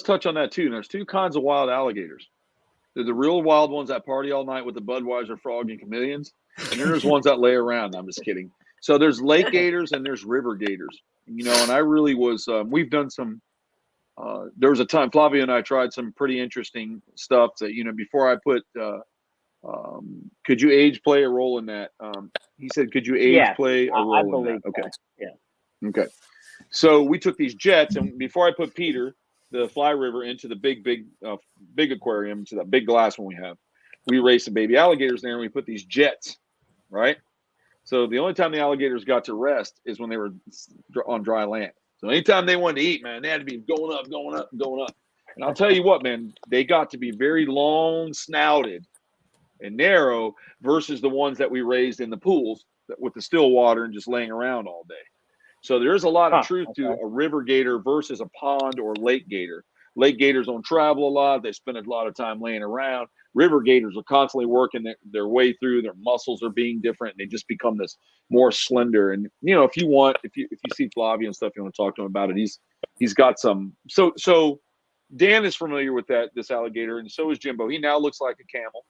S5: touch on that too. There's 2 kinds of wild alligators. There's the real wild ones that party all night with the Budweiser frog and chameleons, and then there's ones that lay around. I'm just kidding. So there's lake gators and there's river gators. You know, and I really was. We've done some. There was a time Flavio and I tried some pretty interesting stuff that, you know, before I put. Could you age play a role in that? He said, could you age play a role in that? Okay.
S2: So. Yeah.
S5: Okay. So we took these jets, and before I put Peter, the Fly River into the big aquarium, to that big glass one we have. We raised some baby alligators there, and we put these jets, right? So the only time the alligators got to rest is when they were on dry land. So anytime they wanted to eat, man, they had to be going up, going up, going up. And I'll tell you what, man, they got to be very long snouted and narrow versus the ones that we raised in the pools with the still water and just laying around all day. So there's a lot of truth to a river gator versus a pond or lake gator. Lake gators don't travel a lot. They spend a lot of time laying around. River gators are constantly working their way through. Their muscles are being different. And they just become this more slender. And, you know, if you see Flavio and stuff, you want to talk to him about it. He's got some. So Dan is familiar with this alligator, and so is Jimbo. He now looks like a camel,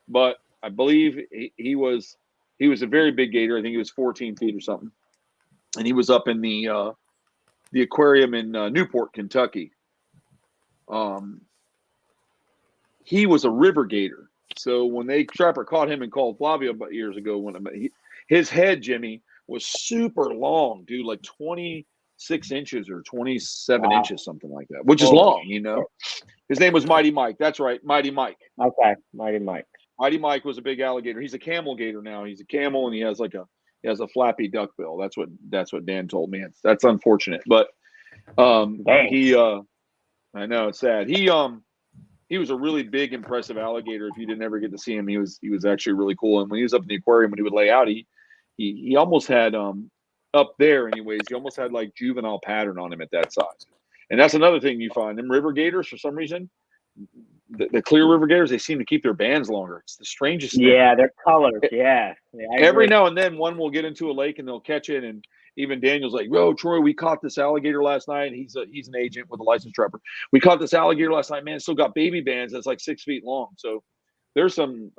S5: but I believe he was a very big gator. I think he was 14 feet or something. And he was up in the aquarium in Newport, Kentucky. He was a river gator. So when Trapper caught him and called Flavio about years ago, his head, Jimmy, was super long, dude, like 26 inches or 27 inches, something like that, which is long, you know. His name was Mighty Mike. That's right, Mighty Mike.
S2: Okay, Mighty Mike.
S5: Mighty Mike was a big alligator. He's a camel gator now. He's a camel, and he has a flappy duck bill. That's what Dan told me. That's unfortunate, but I know it's sad. He was a really big, impressive alligator. If you didn't ever get to see him, he was actually really cool. And when he was up in the aquarium, when he would lay out, he almost had up there, anyways. He almost had like juvenile pattern on him at that size. And that's another thing you find. Them river gators, for some reason, the clear river gators, they seem to keep their bands longer. It's the strangest thing.
S2: Yeah, their colors. Yeah.
S5: Every now and then, one will get into a lake and they'll catch it. And even Daniel's like, "Yo, Troy, we caught this alligator last night." He's an agent with a licensed trapper. "We caught this alligator last night, man. It's still got baby bands that's like 6 feet long." So there's some.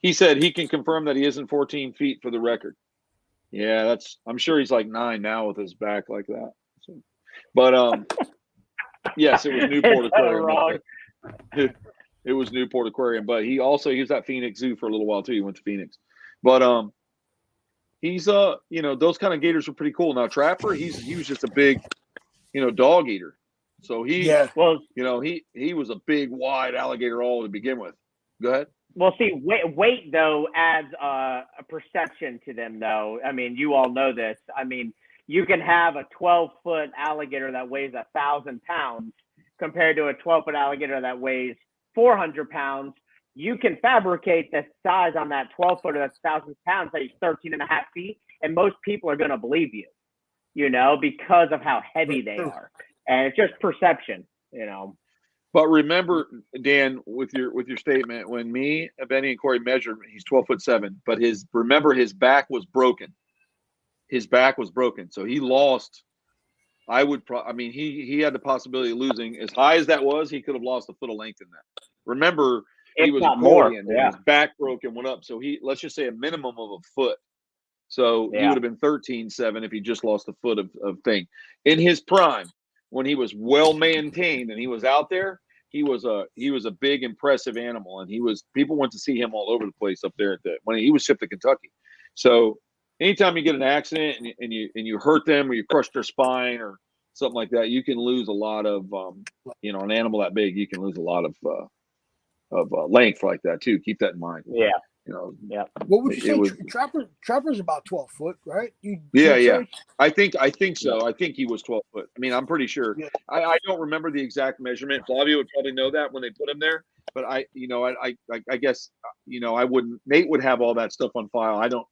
S5: He said he can confirm that he isn't 14 feet for the record. Yeah, I'm sure he's like 9 now with his back like that. So, but yes, it was Newport Aquarium. It was Newport Aquarium, but he was at Phoenix Zoo for a little while too. He went to Phoenix, but he's those kind of gators are pretty cool. Now Trapper, he was just a big, dog eater. So he was a big wide alligator all to begin with. Go ahead.
S2: Well, see, weight though adds a perception to them, though. I mean, you all know this. I mean, you can have a 12-foot alligator that weighs 1,000 pounds compared to a 12-foot alligator that weighs 400 pounds. You can fabricate the size on that 12-footer that's 1,000 pounds, that he's 13 and a half feet, and most people are going to believe you, because of how heavy they are. And it's just perception,
S5: But remember, Dan, with your statement, when me, Benny, and Corey measured, he's 12'7", but his back was broken. His back was broken, so he lost. He had the possibility of losing. As high as that was, he could have lost a foot of length in that. Remember, he was a Korean, his back broke and went up. So let's just say a minimum of a foot. So he would have been 13'7" if he just lost a foot of thing. In his prime, when he was well maintained and he was out there, he was a big, impressive animal, and people went to see him all over the place up there when he was shipped to Kentucky. So anytime you get an accident and you hurt them or you crush their spine or something like that, you can lose a lot of an animal that big. You can lose a lot of length like that too. Keep that in mind.
S2: Yeah.
S4: Yeah. What would you say? Trapper's about 12 foot, right?
S5: Yeah. I think so. I think he was 12 foot. I mean, I'm pretty sure. Yeah. I don't remember the exact measurement. Flavio would probably know that when they put him there. But I guess I wouldn't. Nate would have all that stuff on file. I don't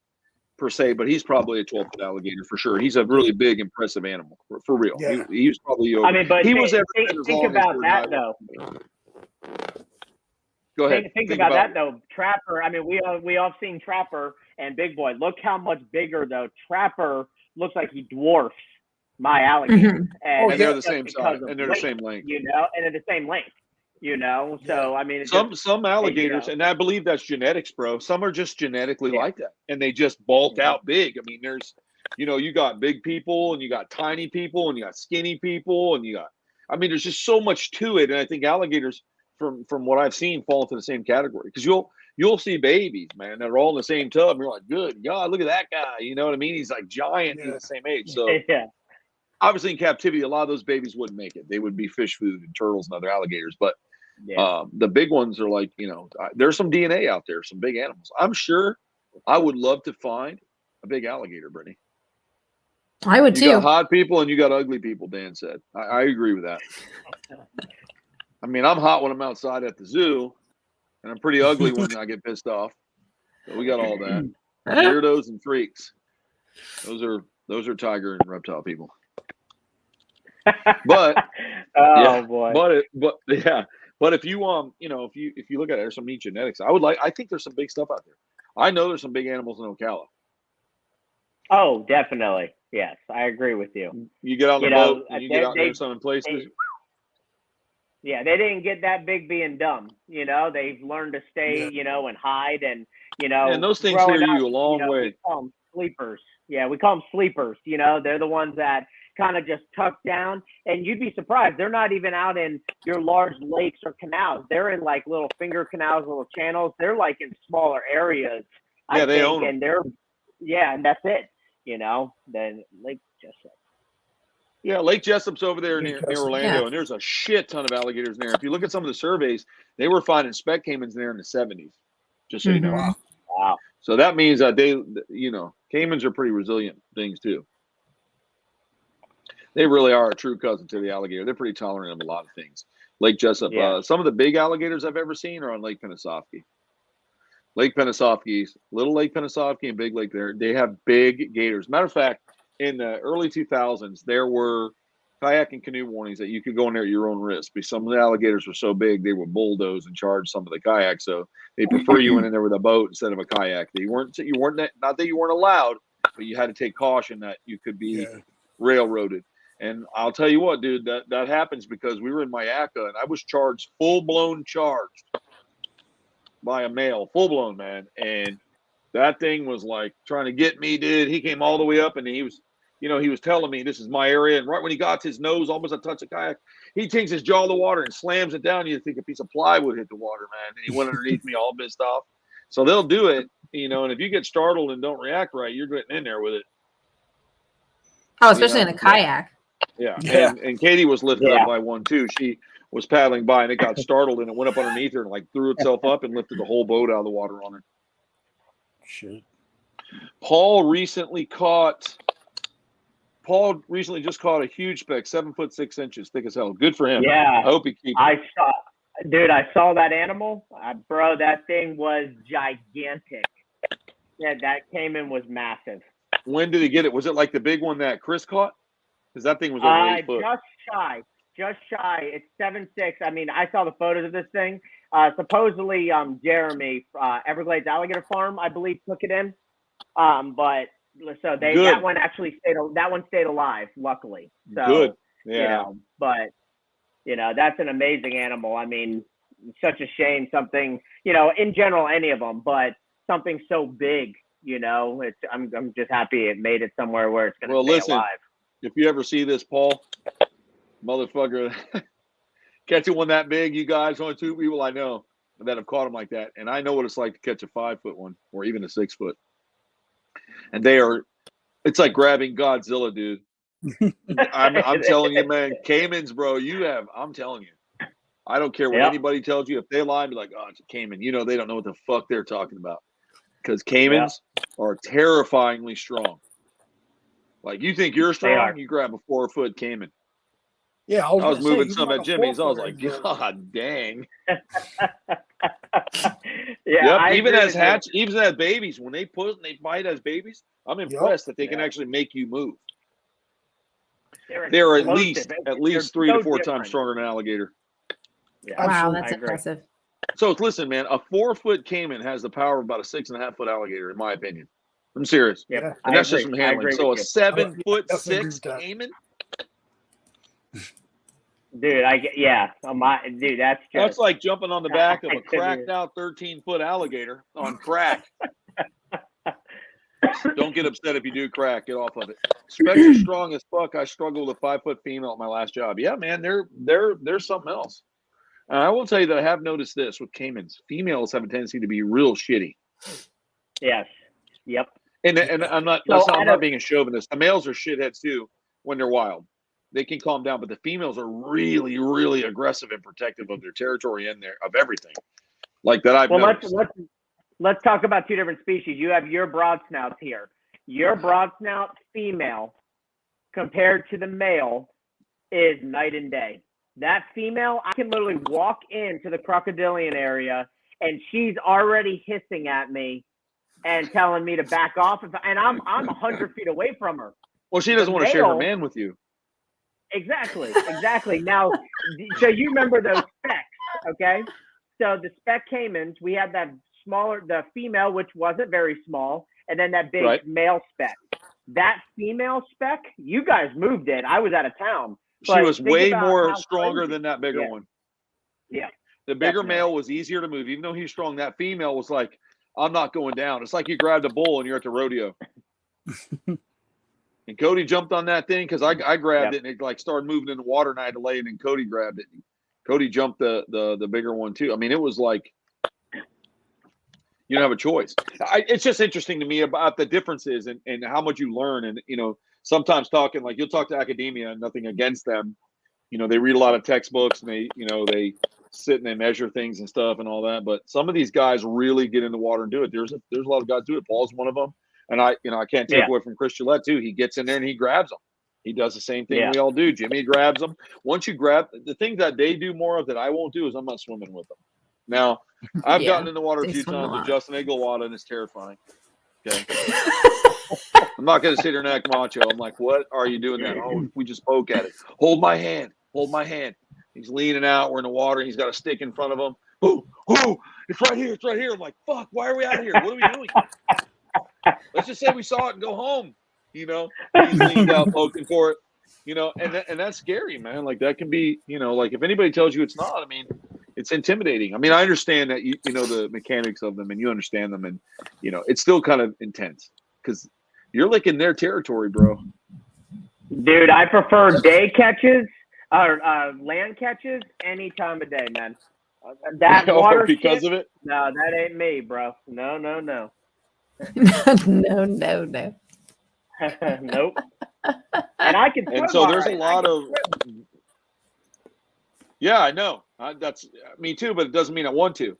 S5: per se, but he's probably a 12-foot alligator for sure. He's a really big, impressive animal for real. Yeah. He was probably over.
S2: I mean, but think about that though.
S5: Go ahead.
S2: Think about that though. Trapper. I mean, we all seen Trapper and Big Boy. Look how much bigger though. Trapper looks like he dwarfs my alligator.
S5: And they're the same size, and they're the same length.
S2: And they're the same length. So I mean,
S5: some alligators, and I believe that's genetics, bro. Some are just genetically like that, and they just bulk out big. I mean, there's, you got big people, and you got tiny people, and you got skinny people, and there's just so much to it. And I think alligators, from what I've seen, fall into the same category, because you'll see babies, man, that are all in the same tub, and you're like, good God, look at that guy. You know what I mean? He's like giant, he's the same age. So obviously in captivity, a lot of those babies wouldn't make it. They would be fish food and turtles and other alligators. But the big ones are like, there's some DNA out there, some big animals. I'm sure I would love to find a big alligator, Brittany.
S3: I would too.
S5: You got hot people and you got ugly people, Dan said. I agree with that. I mean, I'm hot when I'm outside at the zoo, and I'm pretty ugly when I get pissed off. So we got all that. Weirdos and freaks. Those are tiger and reptile people. But
S2: boy.
S5: But if you if you look at it, there's some neat genetics. I think there's some big stuff out there. I know there's some big animals in Ocala.
S2: Oh, definitely. Yes, I agree with you.
S5: You get on the boat and you get out there some places.
S2: They didn't get that big being dumb. They've learned to stay, and hide and,
S5: and those things carry you a long way.
S2: We call them sleepers. Yeah, we call them sleepers. They're the ones that kind of just tuck down, and you'd be surprised. They're not even out in your large lakes or canals. They're in like little finger canals, little channels. They're like in smaller areas.
S5: Yeah, they own them.
S2: And and that's it. Then Lake Jessup.
S5: Yeah, Lake Jessup's over there near Orlando, and there's a shit ton of alligators in there. If you look at some of the surveys, they were finding speck caimans there in the 70s, just so you know.
S2: Wow.
S5: So that means that caimans are pretty resilient things too. They really are a true cousin to the alligator. They're pretty tolerant of a lot of things. Lake Jessup, some of the big alligators I've ever seen are on Lake Pennsauken. Little Lake Pennsauken and Big Lake there, they have big gators. Matter of fact, in the early 2000s, there were kayak and canoe warnings that you could go in there at your own risk. Because some of the alligators were so big, they would bulldoze and charge some of the kayaks. So they prefer you went in there with a boat instead of a kayak. Not that you weren't allowed, but you had to take caution that you could be railroaded. And I'll tell you what, dude, that happens because we were in Mayaca and I was full-blown charged by a male, full-blown, man. And that thing was like trying to get me, dude. He came all the way up and he was telling me this is my area. And right when he got to his nose, almost a touch of kayak, he takes his jaw of the water and slams it down. You think a piece of plywood hit the water, man. And he went underneath me all pissed off. So they'll do it, and if you get startled and don't react right, you're getting in there with it.
S3: Oh, especially in a kayak.
S5: Yeah. And Katie was lifted up by one too. She was paddling by and it got startled and it went up underneath her and like threw itself up and lifted the whole boat out of the water on her.
S4: Shit.
S5: Paul recently just caught a huge speck, 7'6" thick as hell. Good for him.
S2: Yeah.
S5: I hope he keeps
S2: I saw that animal. Bro, that thing was gigantic. Yeah, that caiman was massive.
S5: When did he get it? Was it like the big one that Chris caught? Because that thing was over 8 foot.
S2: Just shy. It's 7'6". I mean, I saw the photos of this thing. Supposedly, Jeremy, Everglades Alligator Farm, I believe, took it in. But so that one actually stayed alive, luckily. So,
S5: good. Yeah.
S2: That's an amazing animal. I mean, such a shame something, in general, any of them, but something so big, I'm just happy it made it somewhere where it's going to stay alive.
S5: If you ever see this, Paul, motherfucker, catching one that big, you guys, only 2 people I know that have caught them like that. And I know what it's like to catch a 5-foot one or even a 6-foot. And it's like grabbing Godzilla, dude. I'm telling you, man, caimans, bro, I'm telling you. I don't care what anybody tells you. If they lie, be like, oh, it's a caiman. They don't know what the fuck they're talking about. Because caimans are terrifyingly strong. Like, you think you're strong, you grab a 4-foot caiman.
S4: Yeah,
S5: I was moving some at Jimmy's. I was like, God dang. Even as babies, when they bite as babies, I'm impressed that they can actually make you move. They're at least 3 to 4 times stronger than an alligator.
S2: Yeah,
S3: wow, that's impressive.
S5: So listen, man, a 4-foot caiman has the power of about a 6.5-foot alligator, in my opinion. I'm serious.
S2: Yeah,
S5: and that's just from handling. So a 7'6" caiman.
S2: Dude, that's
S5: like jumping on the back of a cracked out 13-foot alligator on crack. Don't get upset if you do crack. Get off of it. Especially strong as fuck. I struggled with a 5-foot female at my last job. Yeah, man, they're something else. And I will tell you that I have noticed this with caimans. Females have a tendency to be real shitty.
S2: Yes. Yep.
S5: And I'm not being a chauvinist. The males are shitheads too when they're wild. they can calm down, but the females are really, really aggressive and protective of their territory and of everything. Like that I've noticed.
S2: Let's talk about two different species. You have your broad snouts here. Your broad snout female compared to the male is night and day. That female, I can literally walk into the crocodilian area and she's already hissing at me and telling me to back off. And I'm 100 feet away from her.
S5: Well, she doesn't want to share her man with you.
S2: Exactly. Now, so you remember those specks, okay? So the spec caimans, we had that smaller, the female, which wasn't very small, and then that big male spec. That female spec, you guys moved it. I was out of town.
S5: She was way more stronger than that bigger one.
S2: Yeah.
S5: The bigger male was easier to move. Even though he's strong, that female was like, I'm not going down. It's like you grabbed a bull and you're at the rodeo. And Cody jumped on that thing because I grabbed it and it like started moving in the water and I had to lay it and Cody grabbed it. Cody jumped the bigger one too. I mean, it was like you don't have a choice. It's just interesting to me about the differences and how much you learn. And, you know, sometimes talking like you'll talk to academia and nothing against them. You know, they read a lot of textbooks and they sit and they measure things and stuff and all that. But some of these guys really get in the water and do it. There's a lot of guys do it. Paul's one of them. And I can't take away from Chris Gillette too. He gets in there and he grabs them. He does the same thing we all do. Jimmy grabs them. Once you grab the thing that they do more of that I won't do is I'm not swimming with them. Now, I've gotten in the water a few times with Justin Iglewada and it's terrifying. Okay. I'm not going to sit here and act macho. I'm like, what are you doing that? Oh, we just poke at it. Hold my hand. He's leaning out. We're in the water. He's got a stick in front of him. Ooh, it's right here. I'm like, fuck, why are we out here? What are we doing? Let's just say we saw it and go home. You know, he's leaned out poking for it. You know, and that's scary, man. Like that can be, you know, like if anybody tells you it's not, I mean, it's intimidating. I mean, I understand that you know the mechanics of them and you understand them, and you know it's still kind of intense because you're licking their territory, bro.
S2: Dude, I prefer day catches or land catches any time of day, man. That water
S5: because of it?
S2: No, that ain't me, bro. No.
S3: No.
S2: Nope. And I can.
S5: And so there's a lot of. Yeah, I know. That's me too, but it doesn't mean I want to.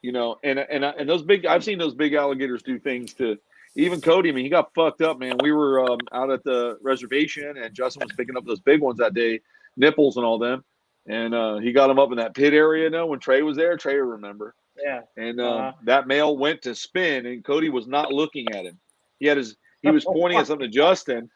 S5: You know, and those big. I've seen those big alligators do things to. Even Cody, I mean, he got fucked up, man. We were out at the reservation, and Justin was picking up those big ones that day, nipples and all them, and he got them up in that pit area. You know, when Trey was there, Trey will remember.
S2: Yeah.
S5: And that male went to spin, and Cody was not looking at him. He was pointing at something to Justin.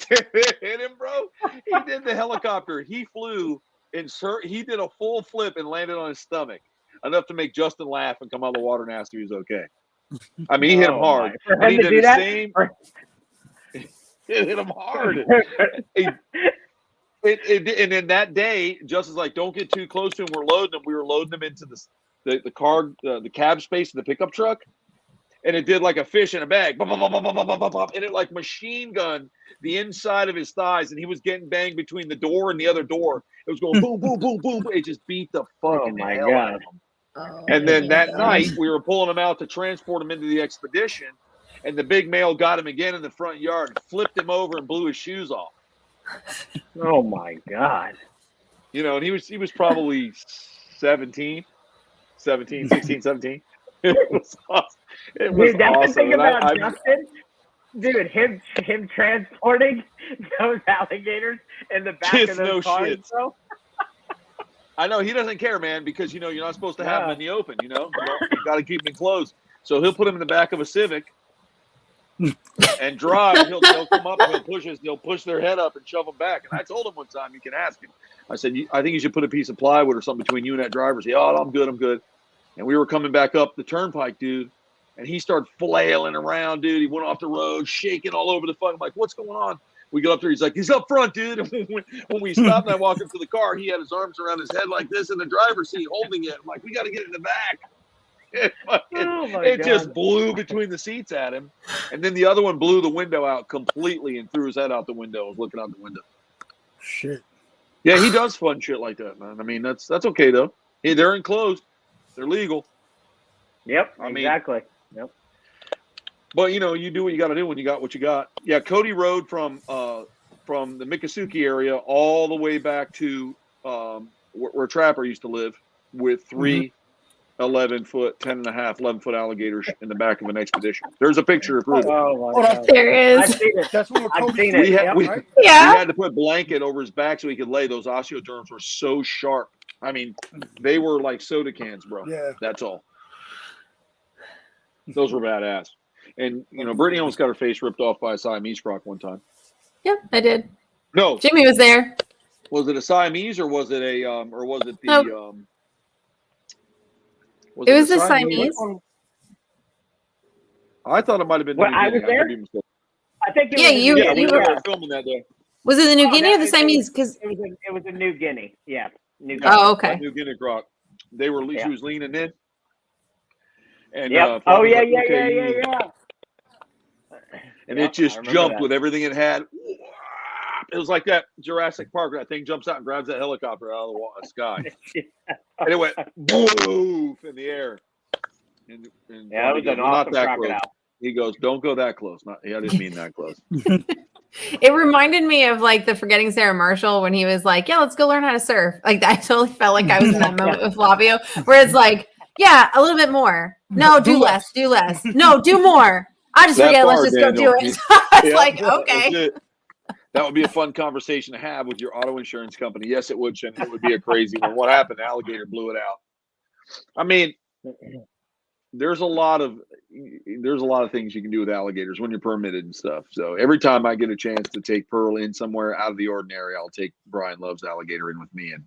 S5: Hit him, bro. He did the helicopter. He flew, he did a full flip and landed on his stomach, enough to make Justin laugh and come out of the water and ask if he was okay. I mean, he hit him hard.
S2: And he did the
S5: same. He hit him hard. And then that day, Justin's like, "Don't get too close to him. We're loading him." We were loading him into the cab space of the pickup truck, and it did like a fish in a bag, and it like machine gunned the inside of his thighs, and he was getting banged between the door and the other door. It was going boom, boom, boom, boom. It just beat the fucking hell out of him. And then that night, we were pulling him out to transport him into the expedition, and the big male got him again in the front yard, flipped him over, and blew his shoes off.
S2: Oh my God!
S5: You know, and he was probably 16, 17. It was awesome. It was
S2: dude, that's
S5: awesome.
S2: the thing about Justin. Dude, him transporting those alligators in the back of those cars, bro.
S5: I know he doesn't care, man, because you know you're not supposed to have them in the open. You got to keep them enclosed. So he'll put them in the back of a Civic and drive. He'll come up and he'll push their head up and shove them back. And I told him one time, you can ask him. I said, I think you should put a piece of plywood or something between you and that driver. He said, oh, I'm good. And we were coming back up the turnpike, dude, and he started flailing around, dude. He went off the road, shaking all over the fuck. I'm like, what's going on? We get up there. He's like, he's up front, dude. And when we stopped and I walked up to the car, he had his arms around his head like this in the driver's seat holding it. I'm like, we got to get in the back. It just blew between the seats at him. And then the other one blew the window out completely and threw his head out the window. I was looking out the window.
S4: Shit.
S5: Yeah, he does fun shit like that, man. I mean, that's okay, though. Hey, they're enclosed. They're legal.
S2: Yep, exactly.
S5: But, you know, you do what you got to do when you got what you got. Yeah, Cody rode from from the Miccosukee area all the way back to where Trapper used to live, with three 11-foot, 11-foot alligators in the back of an expedition. There's a picture of it.
S2: Oh my God.
S3: There
S2: I've
S3: is.
S2: seen it.
S4: That's what
S2: I've seen
S5: We
S2: it.
S5: had,
S2: Yep.
S5: we,
S4: right?
S5: we
S3: Yeah.
S5: had to put blanket over his back so he could lay. Those osteoderms were so sharp. I mean, they were like soda cans, bro.
S4: Yeah.
S5: That's all. Those were badass. And, you know, Brittany almost got her face ripped off by a Siamese croc one time.
S3: Yep, I did.
S5: No,
S3: Jimmy was there.
S5: was it a Siamese or was it a or was it the
S3: Nope.
S5: was
S3: It was
S5: a
S3: the Siamese.
S5: I thought it might have been.
S2: Well,
S5: New
S2: I
S5: Guinea.
S2: was there.
S5: could be mistaken.
S2: I think it
S3: Yeah,
S2: was
S3: you-
S5: Yeah, we
S3: you
S5: were
S3: were-
S5: filming that day.
S3: Was it the New
S2: Oh,
S3: Guinea or the
S2: that-
S3: Siamese? Because
S2: it was a New Guinea. Yeah. New Guinea.
S3: oh, okay.
S5: New Guinea croc. They were.
S2: Yeah.
S5: She was leaning in. And
S2: Yep.
S5: Flav
S2: Oh
S5: was
S2: yeah,
S5: like,
S2: yeah,
S5: "Okay,
S2: yeah,
S5: you-"
S2: yeah.
S5: And
S2: Yep,
S5: it just
S2: I remember
S5: jumped
S2: that.
S5: with everything it had. It was like that Jurassic Park. That thing jumps out and grabs that helicopter out of the sky, and it went boof in the air. And
S2: Yeah, it was an
S5: "We're not
S2: awesome
S5: that
S2: crocodile.
S5: close." He goes, "Don't go that close." I didn't mean that close.
S3: It reminded me of like the Forgetting Sarah Marshall when he was like, "Yeah, let's go learn how to surf." Like I totally felt like I was in that moment with Flavio, where it's like, "Yeah, a little bit more. No, do less. Do less. No, do more. I just
S5: That
S3: forget. Let's
S5: far,
S3: just
S5: Daniel.
S3: go do it." I was
S5: Yeah,
S3: like,
S5: that's
S3: "Okay."
S5: it. That would be a fun conversation to have with your auto insurance company. Yes, it would, Shannon. It would be a crazy one. What happened? The alligator blew it out. I mean, there's a lot of things you can do with alligators when you're permitted and stuff. So every time I get a chance to take Pearl in somewhere out of the ordinary, I'll take Brian Love's alligator in with me and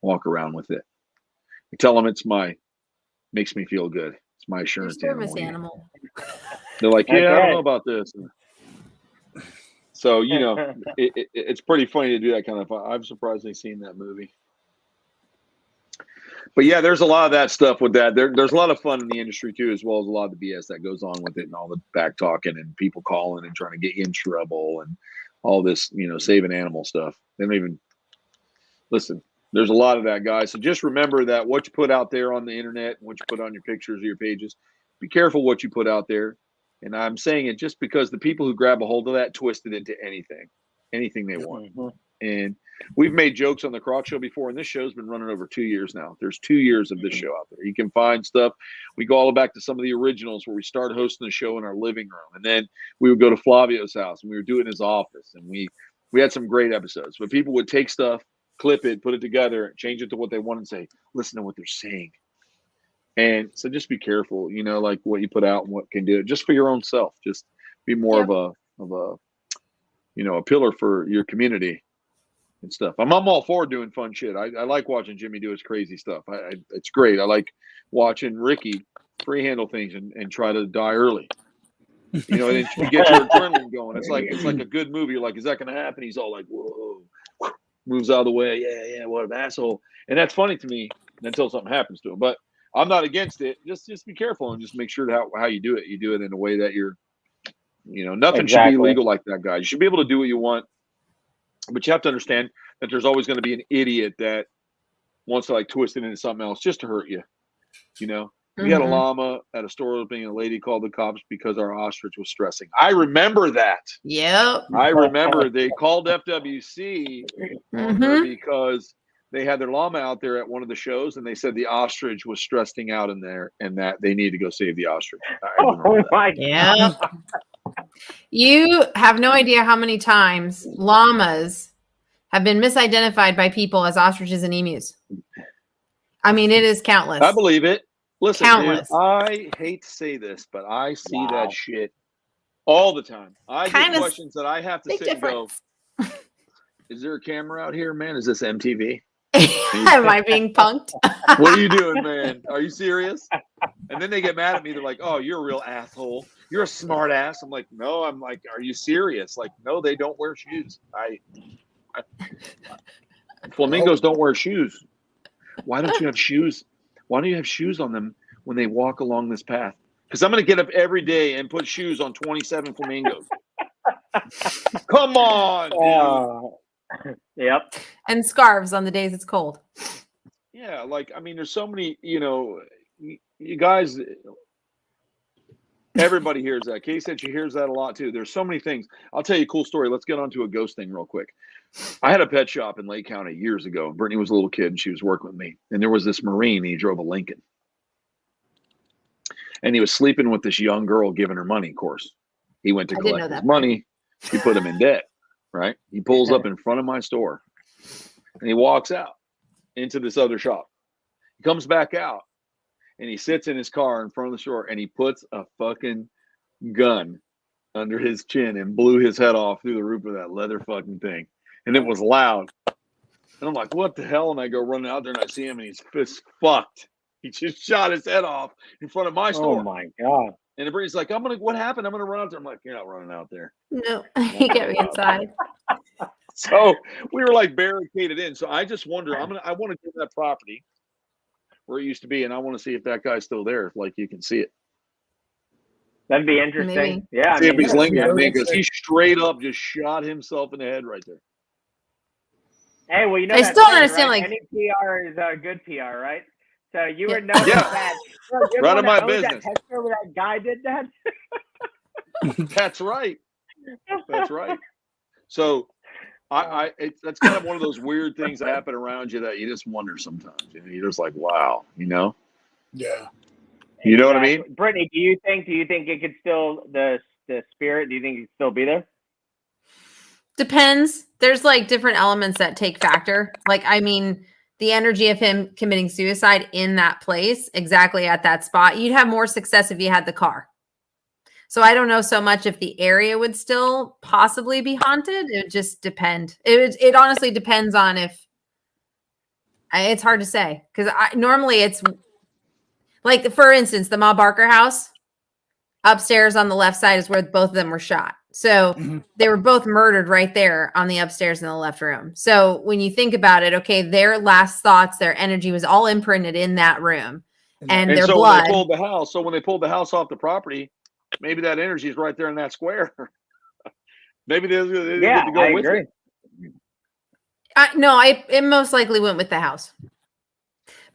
S5: walk around with it. I tell them makes me feel good. It's my
S3: Your
S5: assurance
S3: service
S5: animal.
S3: animal.
S5: They're like, yeah, I
S2: Okay.
S5: don't know about this. So, you know, it's pretty funny to do that kind of fun. I've surprisingly seen that movie. But yeah, there's a lot of that stuff with that. There's a lot of fun in the industry too, as well as a lot of the BS that goes on with it and all the back talking and people calling and trying to get you in trouble and all this, you know, saving animal stuff. They don't even listen. There's a lot of that, guys. So just remember that what you put out there on the internet and what you put on your pictures or your pages, be careful what you put out there. And I'm saying it just because the people who grab a hold of that twist it into anything they want.
S2: Mhm.
S5: And we've made jokes on the Croc Show before, and this show's been running over 2 years now. There's 2 years of this show out there. You can find stuff. We go all back to some of the originals where we started hosting the show in our living room, and then we would go to Flavio's house, and we would do it in his office, and we had some great episodes. But people would take stuff, clip it, put it together, change it to what they want, and say, listen to what they're saying. And so just be careful, you know, like what you put out and what can do it just for your own self. Just be more of a you know, a pillar for your community and stuff. I'm all for doing fun shit. I like watching Jimmy do his crazy stuff. It's great. I like watching Ricky free handle things and try to die early. You know, and you get your adrenaline going. It's like a good movie. You're like, is that going to happen? He's all like, whoa, moves out of the way. Yeah, what an asshole. And that's funny to me until something happens to him. But I'm not against it. Just be careful and just make sure how you do it. You do it in a way that you're, you know, nothing should be illegal like that, guys. You should be able to do what you want. But you have to understand that there's always going to be an idiot that wants to like twist it into something else just to hurt you. You know, we had a llama at a store opening, and a lady called the cops because our ostrich was stressing. I remember that.
S3: Yep.
S5: I remember they called FWC on her because they had their llama out there at one of the shows, and they said the ostrich was stressing out in there and that they need to go save the ostrich.
S2: Oh my God.
S3: Yeah. You have no idea how many times llamas have been misidentified by people as ostriches and emus. I mean, it is countless.
S5: I believe it. Listen,
S3: Countless.
S5: dude, I hate to say this, but I see that shit all the time. I get
S3: Kinda
S5: questions that I have to
S3: big
S5: sit and go, is there a camera out here, man? Is this MTV?
S3: Am I being punked?
S5: What are you doing, man? Are you serious? And then they get mad at me. They're like, oh, you're a real asshole. You're a smart ass. I'm like, no. I'm like, are you serious? Like, no, they don't wear shoes. Flamingos don't wear shoes. Why don't you have shoes? Why don't you have shoes on them when they walk along this path? Because I'm going to get up every day and put shoes on 27 flamingos. Come on, dude.
S2: Yep.
S3: And scarves on the days it's cold.
S5: Yeah, like, I mean, there's so many, you know, you guys, Everybody hears that. Kay said she hears that a lot too. There's so many things. I'll tell you a cool story. Let's get on to a ghost thing real quick. I had a pet shop in Lake County years ago. Brittany was a little kid and she was working with me. And there was this Marine, and he drove a Lincoln. And he was sleeping with this young girl, giving her money, of course. He went to collect his money. He put him in debt, right? He pulls up in front of my store and he walks out into this other shop. He comes back out and he sits in his car in front of the store and he puts a fucking gun under his chin and blew his head off through the roof of that leather fucking thing. And it was loud. And I'm like, what the hell? And I go running out there and I see him and he's fist fucked. He just shot his head off in front of my store.
S2: Oh my God.
S5: And everybody's like, what happened? I'm going to run out there. I'm like, you're not running out there.
S3: No, you get me inside.
S5: So we were like barricaded in. So I just wonder, I want to get that property where it used to be. And I want to see if that guy's still there. Like you can see it.
S2: That'd be interesting.
S3: Maybe.
S2: Yeah.
S5: See if he's linked to me because he straight up just shot himself in the head right there.
S2: Hey, well,
S3: I still don't understand,
S2: right?
S3: like,
S2: any PR is good PR, right? So you would know
S5: Yeah.
S2: that.
S5: None of my business.
S2: That picture where that guy did that.
S5: That's right. That's right. So that's kind of one of those weird things that happen around you that you just wonder sometimes. You know, you're just like, wow, you know?
S4: Yeah.
S5: You know what I mean?
S2: Brittany, do you think it could still the spirit? Do you think it could still be there?
S3: Depends. There's like different elements that take factor. Like, I mean, the energy of him committing suicide in that place, exactly at that spot, you'd have more success if you had the car. So I don't know so much if the area would still possibly be haunted. It would just depend. It honestly depends on if it's hard to say because normally it's like, for instance, the Ma Barker house upstairs on the left side is where both of them were shot. So they were both murdered right there on the upstairs in the left room. So when you think about it, okay, their last thoughts, their energy was all imprinted in that room, and their
S5: so
S3: blood.
S5: When they pulled the house off the property, maybe that energy is right there in that square. Maybe they get to go
S2: I
S5: with
S2: agree.
S5: it.
S3: No, it most likely went with the house.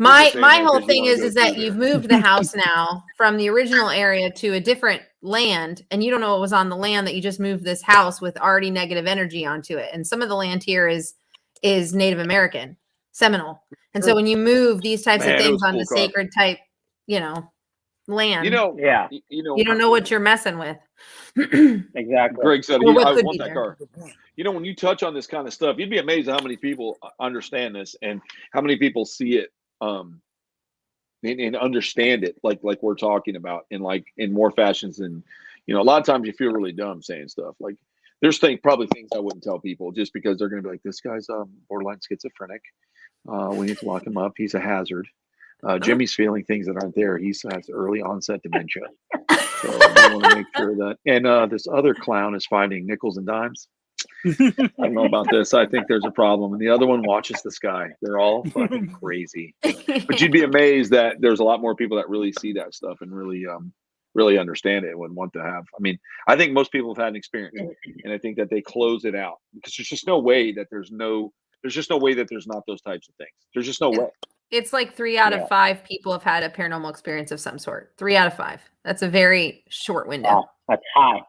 S3: My whole thing is that you've moved the house now from the original area to a different land, and you don't know what was on the land that you just moved this house with already negative energy onto it. And some of the land here is Native American, Seminole. And so when you move these types of things onto sacred type, land, you don't know what you're messing with.
S2: Exactly.
S5: Greg said,
S3: Or what
S5: I
S3: could
S5: want
S3: be
S5: that
S3: there.
S5: car. When you touch on this kind of stuff, you'd be amazed at how many people understand this and how many people see it and understand it like we're talking about in more fashions than, a lot of times you feel really dumb saying stuff. Like there's probably things I wouldn't tell people just because they're going to be like, this guy's borderline schizophrenic. We need to lock him up. He's a hazard. Jimmy's feeling things that aren't there. He has early onset dementia. So we want to make sure that. And this other clown is finding nickels and dimes. I don't know about this. I think there's a problem. And the other one watches the sky. They're all fucking crazy. But you'd be amazed that there's a lot more people that really see that stuff and really understand it and would want to have. I mean, I think most people have had an experience, and I think that they close it out because there's just no way that there's not those types of things. There's just no way.
S3: It's like 3 out of 5 people have had a paranormal experience of some sort. 3 out of 5. That's a very short window.
S2: Wow, that's high.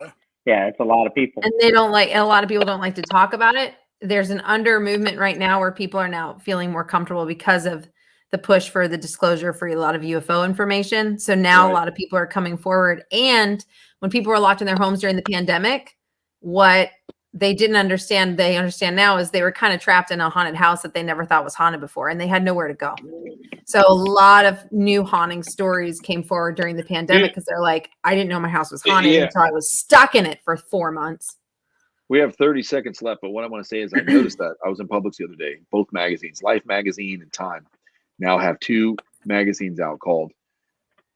S2: Yeah, it's a lot of people.
S3: And a lot of people don't like to talk about it. There's an under movement right now where people are now feeling more comfortable because of the push for the disclosure for a lot of UFO information. So now a lot of people are coming forward. And when people were locked in their homes during the pandemic, what they didn't understand, they understand now, is they were kind of trapped in a haunted house that they never thought was haunted before, and they had nowhere to go. So a lot of new haunting stories came forward during the pandemic because they're like, I didn't know my house was haunted until I was stuck in it for 4 months.
S5: We have 30 seconds left, but what I want to say is I noticed that I was in Publix the other day. Both magazines, Life Magazine and Time, now have 2 magazines out called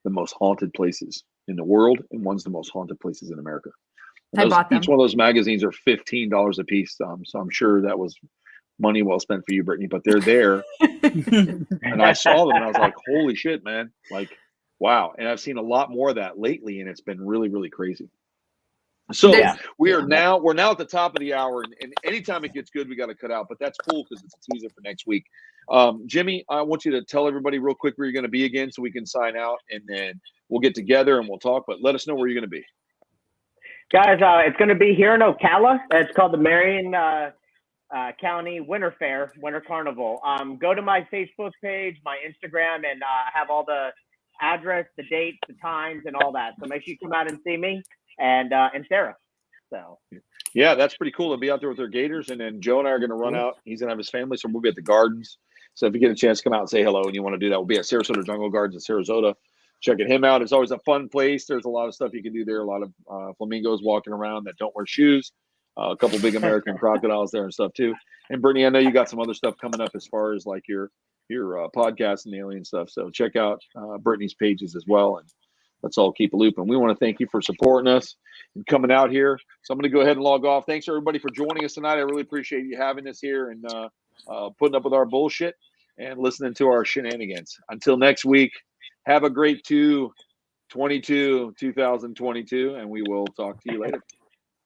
S5: The Most Haunted Places in the World, and one's The Most Haunted Places in America.
S3: I bought them.
S5: Each one of those magazines are $15 a piece. So I'm sure that was money well spent for you, Brittany, but they're there. And I saw them and I was like, holy shit, man. Like, wow. And I've seen a lot more of that lately, and it's been really, really crazy. So we're now at the top of the hour, and anytime it gets good, we got to cut out, but that's cool because it's a teaser for next week. Jimmy, I want you to tell everybody real quick where you're going to be again so we can sign out, and then we'll get together and we'll talk. But let us know where you're going to be.
S2: Guys, it's going to be here in Ocala. It's called the Marion County Winter Fair, Winter Carnival. Go to my Facebook page, my Instagram, and have all the address, the dates, the times, and all that. So make sure you come out and see me and Sarah. So
S5: yeah, that's pretty cool to be out there with their gators. And then Joe and I are going to run out. He's going to have his family, so we'll be at the gardens. So if you get a chance to come out and say hello and you want to do that, we'll be at Sarasota Jungle Gardens in Sarasota. Checking him out. It's always a fun place. There's a lot of stuff you can do there. A lot of flamingos walking around that don't wear shoes. A couple big American crocodiles there and stuff too. And Brittany, I know you got some other stuff coming up as far as like your podcast and the alien stuff. So check out Brittany's pages as well. And let's all keep a loop. And we want to thank you for supporting us and coming out here. So I'm going to go ahead and log off. Thanks everybody for joining us tonight. I really appreciate you having us here and putting up with our bullshit and listening to our shenanigans. Until next week, have a great 2022, and we will talk to you later.